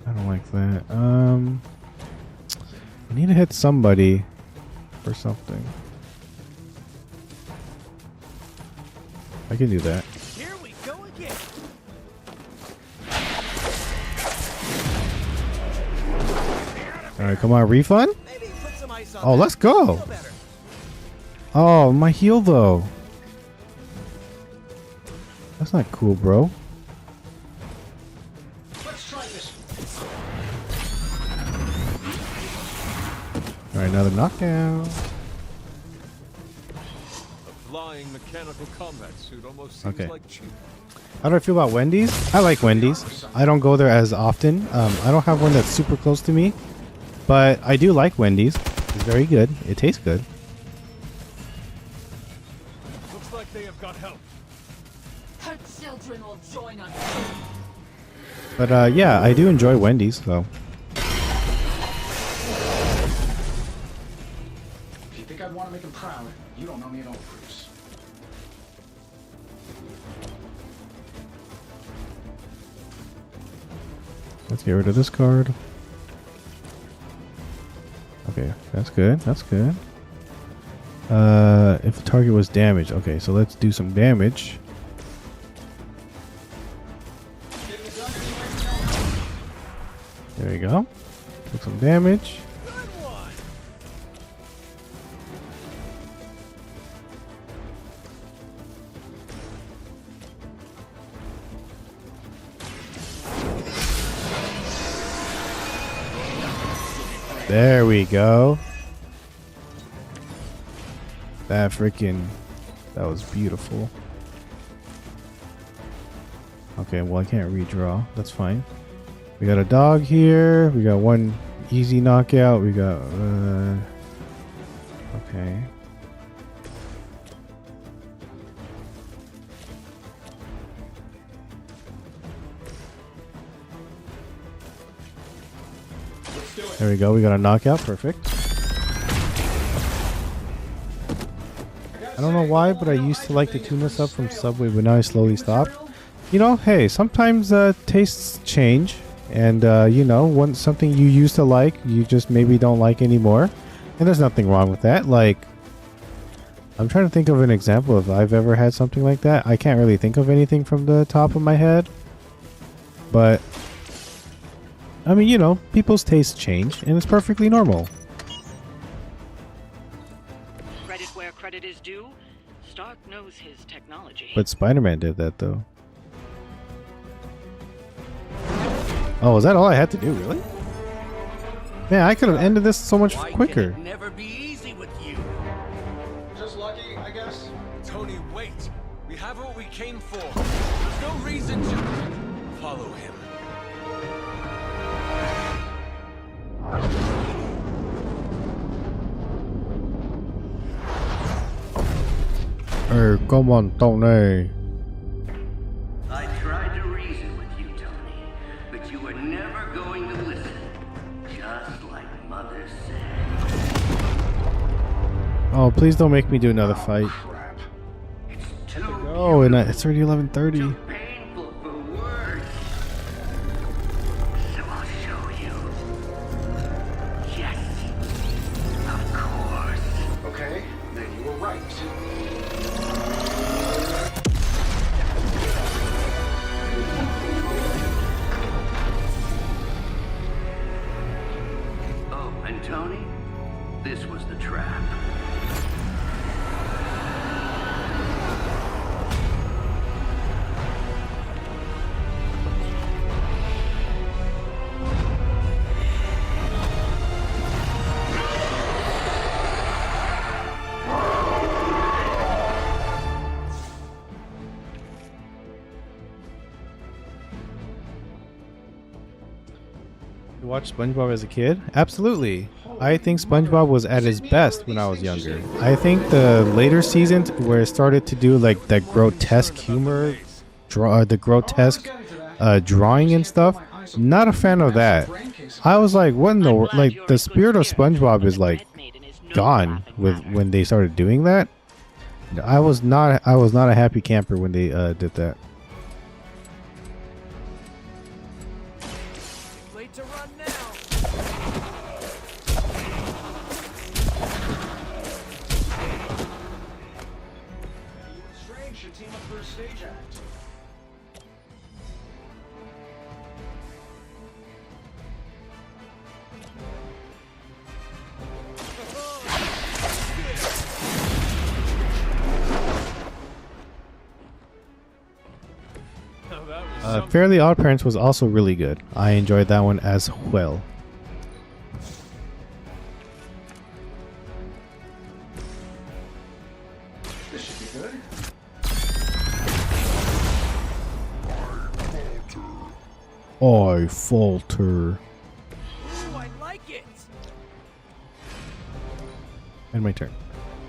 I don't like that. I need to hit somebody for something. I can do that. Here we go again. All right, come on, refund. Oh, let's go. Oh, my heal though. That's not cool, bro. Let's try this. All right, another knockdown. A flying mechanical combat suit almost seems Okay. like cheap. How do I feel about Wendy's? I like Wendy's. I don't go there as often. I don't have one that's super close to me, but I do like Wendy's. It's very good. It tastes good. Looks like they have got help. Her children will join us. But yeah, I do enjoy Wendy's though. If you think I'd want to make him proud, you don't know me at all, Bruce. Let's get rid of this card. Okay, that's good. That's good. If the target was damaged. Okay, so let's do some damage. There we go. Took some damage. There we go. That was beautiful. Okay, well I can't redraw. That's fine. We got a dog here. We got one easy knockout. We got okay. There we go. We got a knockout. Perfect. I don't know why, but I used to like to tune this up from Subway, but now I slowly stopped. You know, hey, sometimes tastes change, and you know, when something you used to like, you just maybe don't like anymore, and there's nothing wrong with that. Like, I'm trying to think of an example if I've ever had something like that. I can't really think of anything from the top of my head, but I mean, you know, people's tastes change, and it's perfectly normal. Credit where credit is due. Stark knows his technology. But Spider-Man did that, though. Oh, was that all I had to do, really? Man, I could have ended this so much quicker. Never be easy with you. Just lucky, I guess. Tony, wait. We have what we came for. There's no reason to follow him. Hey, come on, Tony. I tried to reason with you, Tony, but you were never going to listen. Just like Mother said. Oh, please don't make me do another fight. Oh, and it's already 11:30. Painful for words. So I'll show you. Yes, of course. Okay, then you were right. Oh, and Tony, this was the trap. You watched SpongeBob as a kid? Absolutely. I think SpongeBob was at his best when I was younger. I think the later seasons where it started to do like that grotesque humor, the grotesque drawing and stuff, not a fan of that. I was like, what in the like the spirit of SpongeBob is like gone with when they started doing that. I was not a happy camper when they did that. Fairly Odd Parents was also really good. I enjoyed that one as well. This should be good. I falter. Ooh, I like it. And my turn.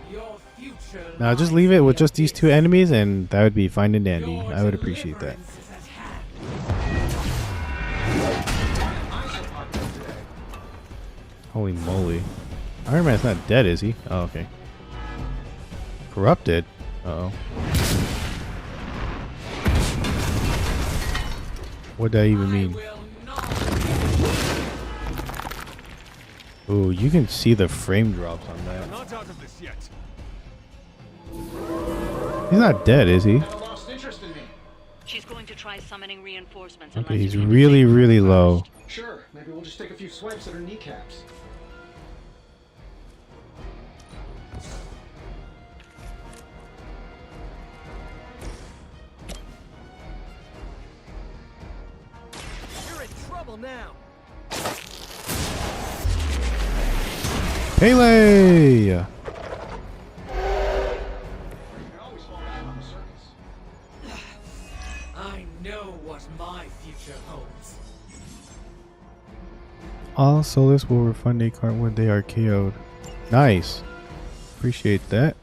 Your future Now just leave it with just these two enemies and that would be fine and dandy. I would appreciate that. Holy moly. Iron Man's not dead, is he? Oh, okay. Corrupted? Uh-oh. What did that even mean? Ooh, you can see the frame drops on that. Not out of this yet. He's not dead, is he? Lost interest in me. She's going to try summoning reinforcements. Okay, he's really, really low. Sure, maybe we'll just take a few swipes at her kneecaps. You're in trouble now. Pele! I know what my future holds. All Solus will refund a card when they are KO'd. Nice. Appreciate that.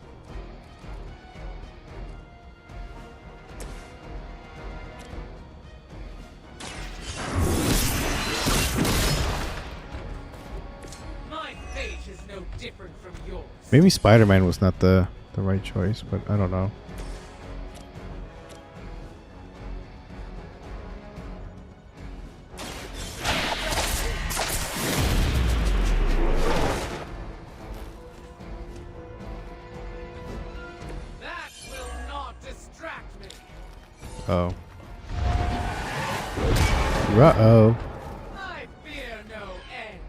My fate is no different from yours. Maybe Spider-Man was not the right choice, but I don't know. That will not distract me. Oh. Uh-oh. I fear no end.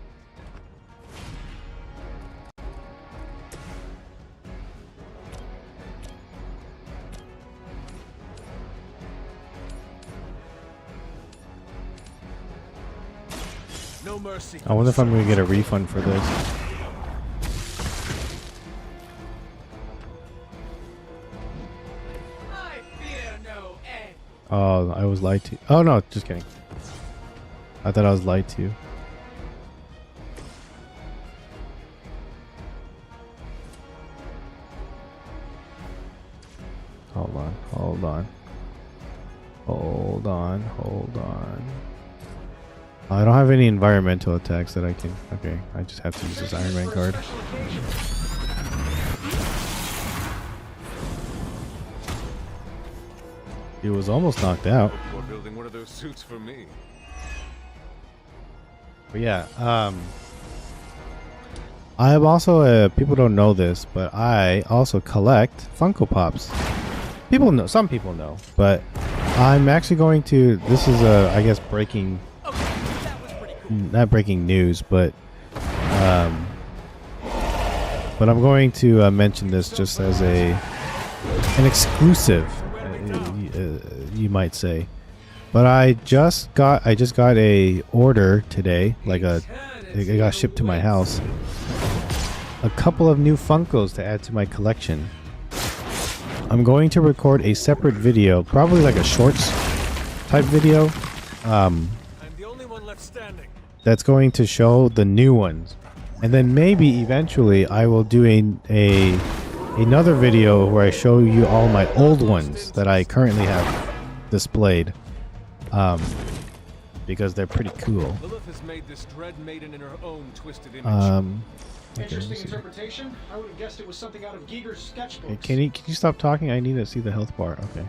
No mercy. I wonder if I'm going to get a refund for this. I fear no end. Oh, I was lied to. Oh, no, just kidding. I thought I was lied to. Hold on, hold on. Hold on, hold on. I don't have any environmental attacks that I can... Okay, I just have to use this Iron Man card. He was almost knocked out. Before building one of those suits for me. But yeah, I am also people don't know this, but I also collect Funko Pops. People know, some people know, but I'm actually going to. This is I guess breaking, not breaking news, but I'm going to mention this just as an exclusive, you might say. But I just got a order today, like it got shipped to my house. A couple of new Funkos to add to my collection. I'm going to record a separate video, probably like a shorts type video. I'm the only one left standing. that's going to show the new ones, and then maybe eventually I will do another video where I show you all my old ones that I currently have displayed, because they're pretty cool. Lilith has made this dread maiden in her own twisted image. Okay, Interesting interpretation. I would have guessed it was something out of Giger's sketchbook. can you stop talking? I need to see the health bar. Okay.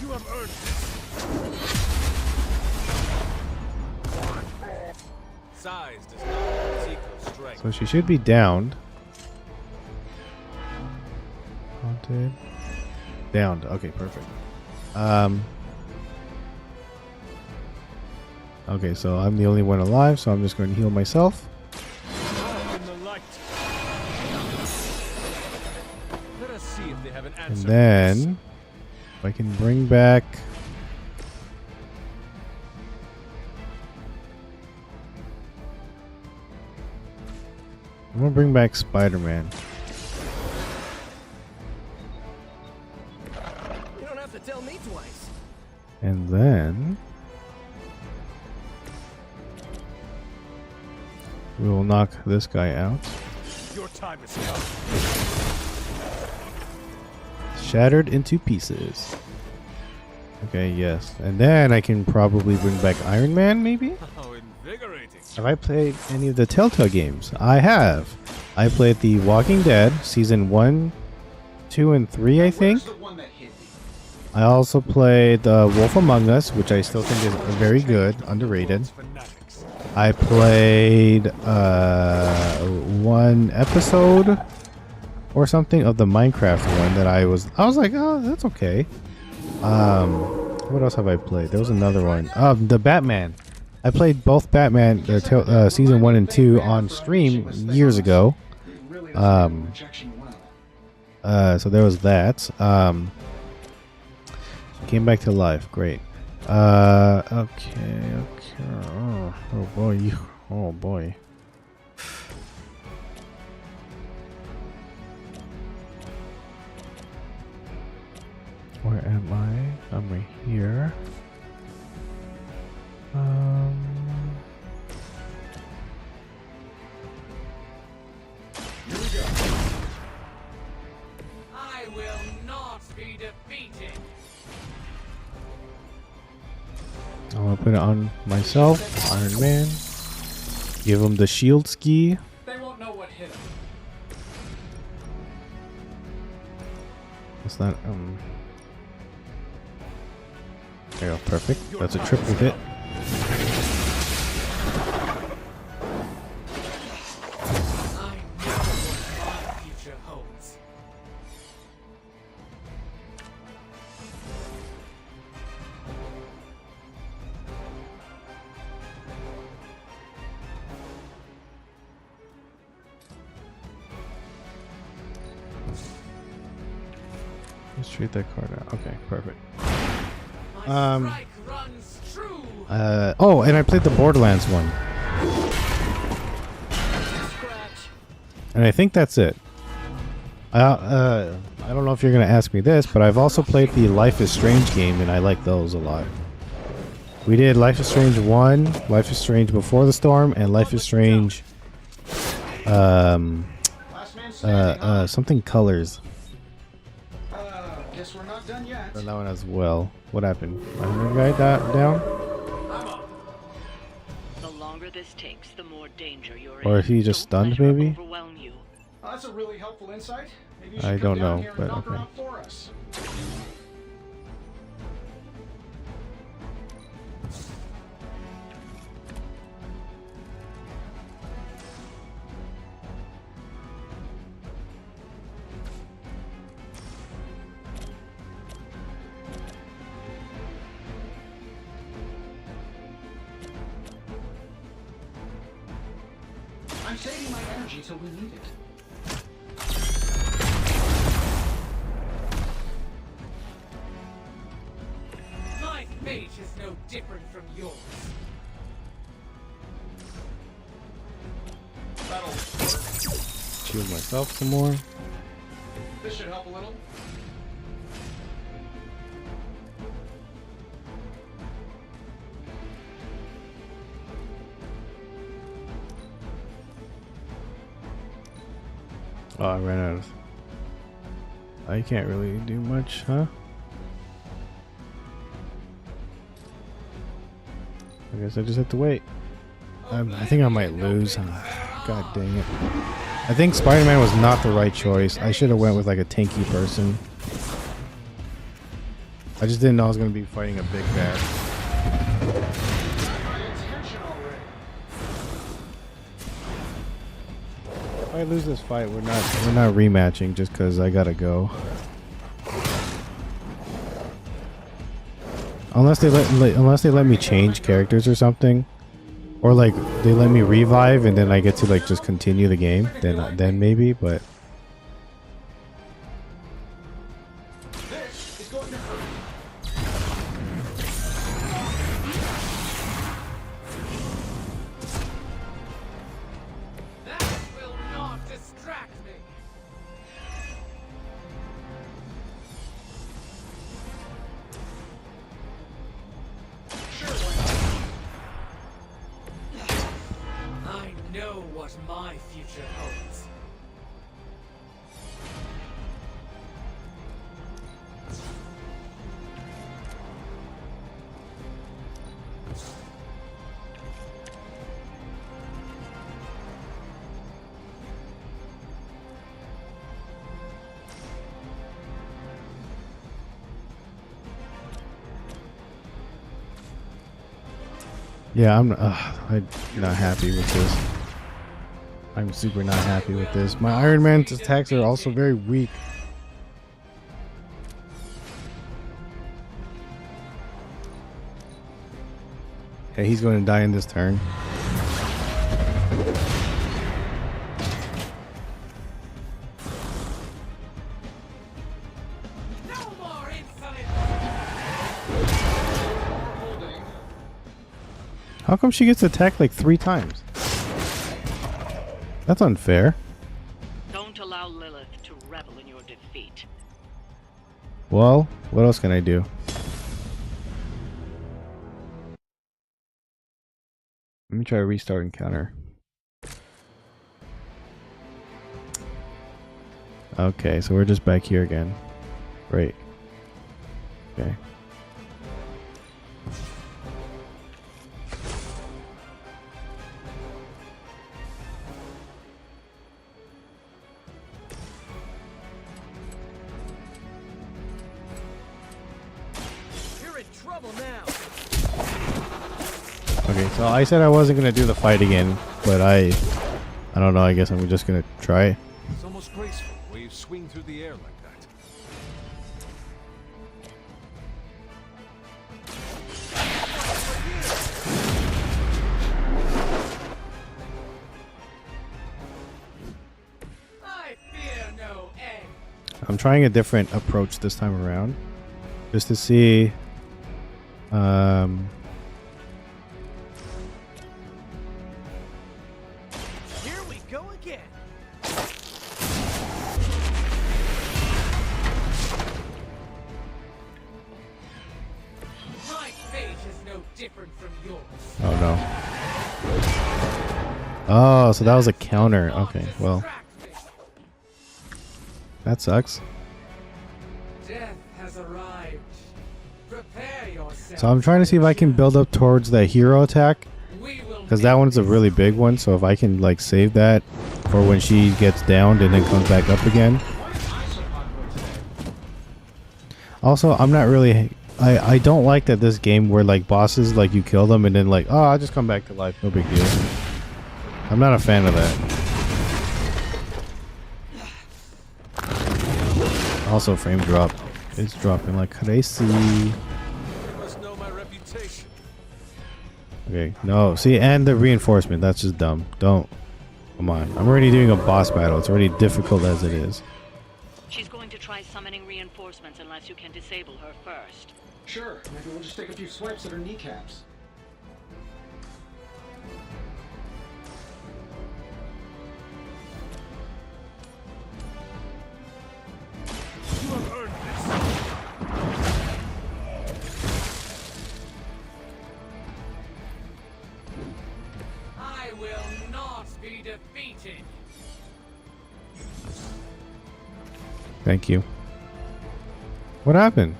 You have earned size does not equal strength. So she should be downed. Haunted. Downed. Okay, perfect. Okay, so I'm the only one alive, so I'm just going to heal myself. Let us see if they have an And answer. then if I can bring back I'm gonna bring back Spider-Man. You don't have to tell me twice. And then we will knock this guy out. Your time is come. Shattered into pieces. Okay, yes. And then I can probably bring back Iron Man, maybe? How invigorating. Have I played any of the Telltale games? I have. I played The Walking Dead, Season 1, 2, and 3, I think. I also played Wolf Among Us, which I still think is very good, underrated. I played one episode or something of the Minecraft one that I was like, oh, that's okay. What else have I played? There was another one. The Batman. I played both Batman, Season 1 and 2 on stream years ago. So there was that. Came back to life. Great. Okay. Oh boy. Oh boy. Where am I? I'm right here. Here we go. I will not be defeated. I'm gonna put it on myself, Iron Man. Give him the shield ski. They won't know what hit him. What's that? There you go, perfect. That's a triple hit. Let's treat that card out. Okay, perfect. Oh, and I played the Borderlands one. And I think that's it. I don't know if you're gonna ask me this, but I've also played the Life is Strange game, and I like those a lot. We did Life is Strange 1, Life is Strange Before the Storm, and Life is Strange something Colors. Guess we're not done yet. Done that one as well. What happened? My guy down? The longer this takes, the more danger you're Or in. if he just stunned, maybe? Overwhelm you. That's a really helpful insight. Maybe you I should don't come down know, here and but knock her okay. out for us. I'm saving my energy till we need it. My fate is no different from yours. Shield myself some more. This should help a little. Oh, I ran out of... I can't really do much, huh? I guess I just have to wait. I think I might lose. God dang it. I think Spider-Man was not the right choice. I should have went with like a tanky person. I just didn't know I was going to be fighting a big bad. If I lose this fight, we're not rematching just because I gotta go. Unless they let me change characters or something, or like they let me revive and then I get to like just continue the game, then maybe. But yeah, I'm not happy with this. I'm super not happy with this. My Iron Man's attacks are also very weak. Okay, he's going to die in this turn. How come she gets attacked like 3 times? That's unfair. Don't allow Lilith to revel in your defeat. Well, what else can I do? Let me try to restart encounter. Okay, so we're just back here again. Great. Okay. Okay, so I said I wasn't gonna do the fight again, but I don't know, I guess I'm just gonna try it. It's almost graceful where you swing through the air like that. I fear no end. I'm trying a different approach this time around, just to see. Here we go again. My fate is no different from yours. Oh no. Oh, so that was a counter. Okay, well, that sucks. Death has arrived. Prepare yourself. So I'm trying to see if I can build up towards the hero attack, because that one's a really big one. So if I can like save that for when she gets downed and then comes back up again. Also, I'm not really. I don't like that this game where like bosses like you kill them and then like, oh, I'll just come back to life, no big deal. I'm not a fan of that. Also, frame drop. It's dropping like crazy. You must know my reputation. Okay, no, see, and the reinforcement, that's just dumb. Don't. Come on. I'm already doing a boss battle. It's already difficult as it is. She's going to try summoning reinforcements unless you can disable her first. Sure, maybe we'll just take a few swipes at her kneecaps. Thank you. What happened?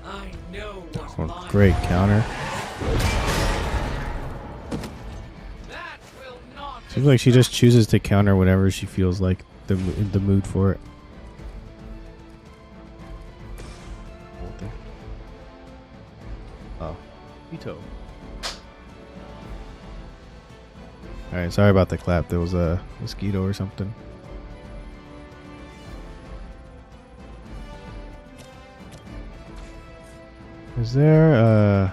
I know what's Oh, mine. great counter. Seems like she just chooses to counter whenever she feels like in the mood for it. Oh, Ito. Alright, sorry about the clap. There was a mosquito or something. Is there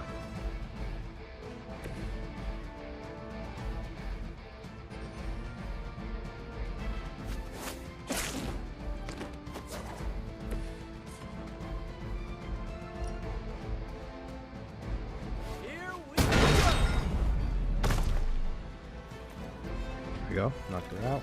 There we go. Knocked her out.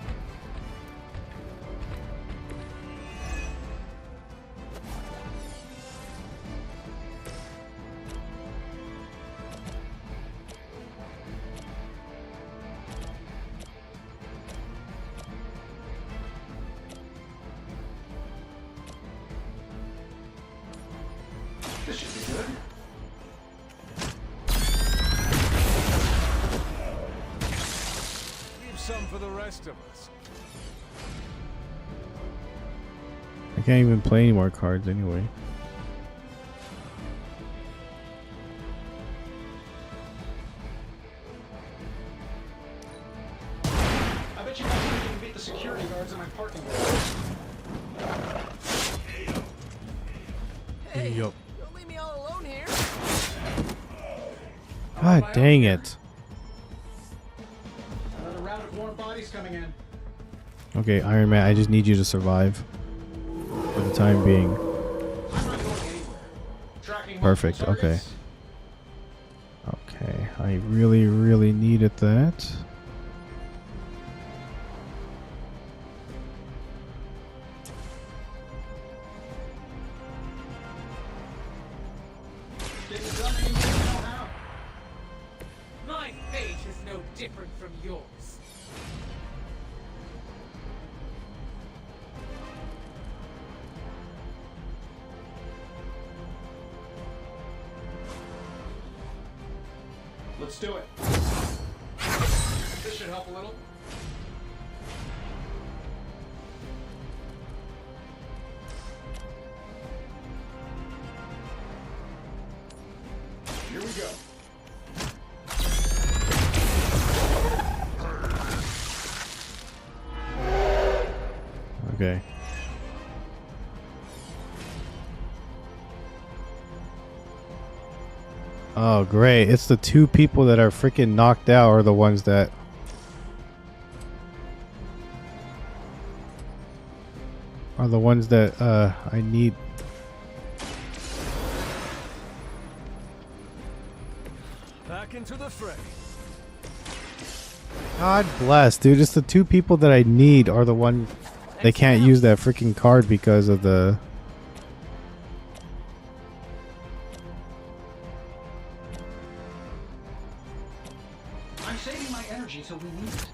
This should be good. Leave some for the rest of us. I can't even play any more cards anyway. I bet you guys can beat the security guards in my parking lot. Hey, Yup. don't leave me all alone here. God dang it. Another round of warm bodies coming in. Okay, Iron Man, I just need you to survive for the time being. Perfect, okay. Okay, I really, really needed that. My fate is no different from yours. Let's do it. This should help a little. Here we go. Okay. Oh, great. It's the two people that are freaking knocked out are the ones that... I need. Back into the fray. God bless, dude. It's the two people that I need are the ones... They can't use that freaking card because of the... I'm saving my energy till we need it.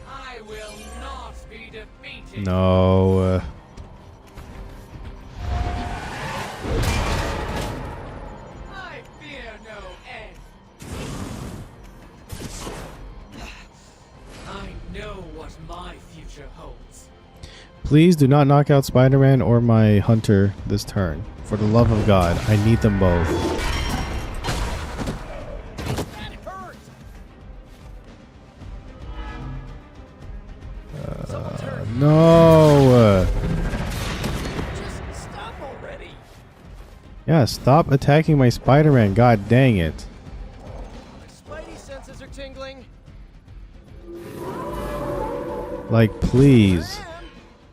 I will not be defeated. No. I fear no end. I know what my future holds. Please do not knock out Spider-Man or my Hunter this turn. For the love of God, I need them both. No. Just stop already. Yeah, stop attacking my Spider-Man. God dang it. My spidey senses are tingling. Like, please.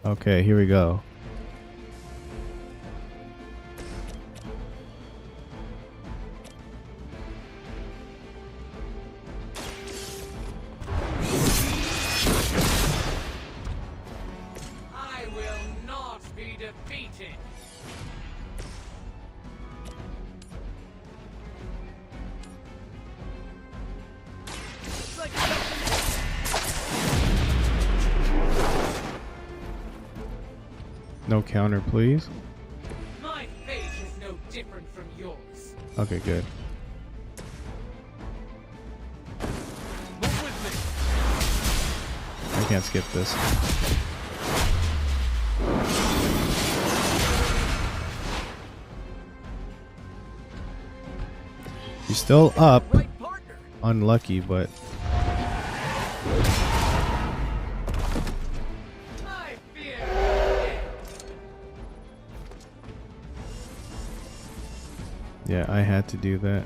Okay, here we go. No counter, please. My fate is no different from yours. Okay, good. Move with me. I can't skip this. He's still up. Unlucky, but yeah, I had to do that.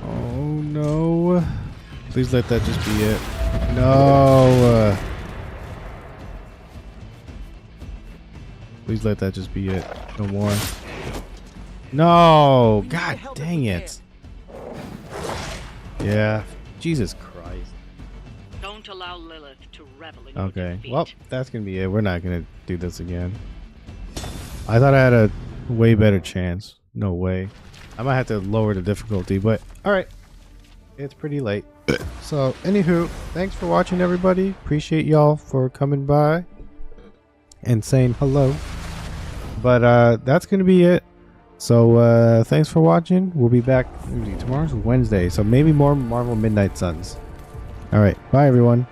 Oh no. Please let that just be it. No. Please let that just be it. No more. No. God dang it. Yeah. Jesus Christ. Don't allow Lilith to revel in your Okay. defeat. Well, that's going to be it. We're not going to do this again. I thought I had a way better chance. No way. I might have to lower the difficulty, but alright. It's pretty late. So, anywho, thanks for watching, everybody. Appreciate y'all for coming by and saying hello. But that's going to be it. So, thanks for watching. We'll be back. Tomorrow's Wednesday, so maybe more Marvel Midnight Suns. Alright, bye, everyone.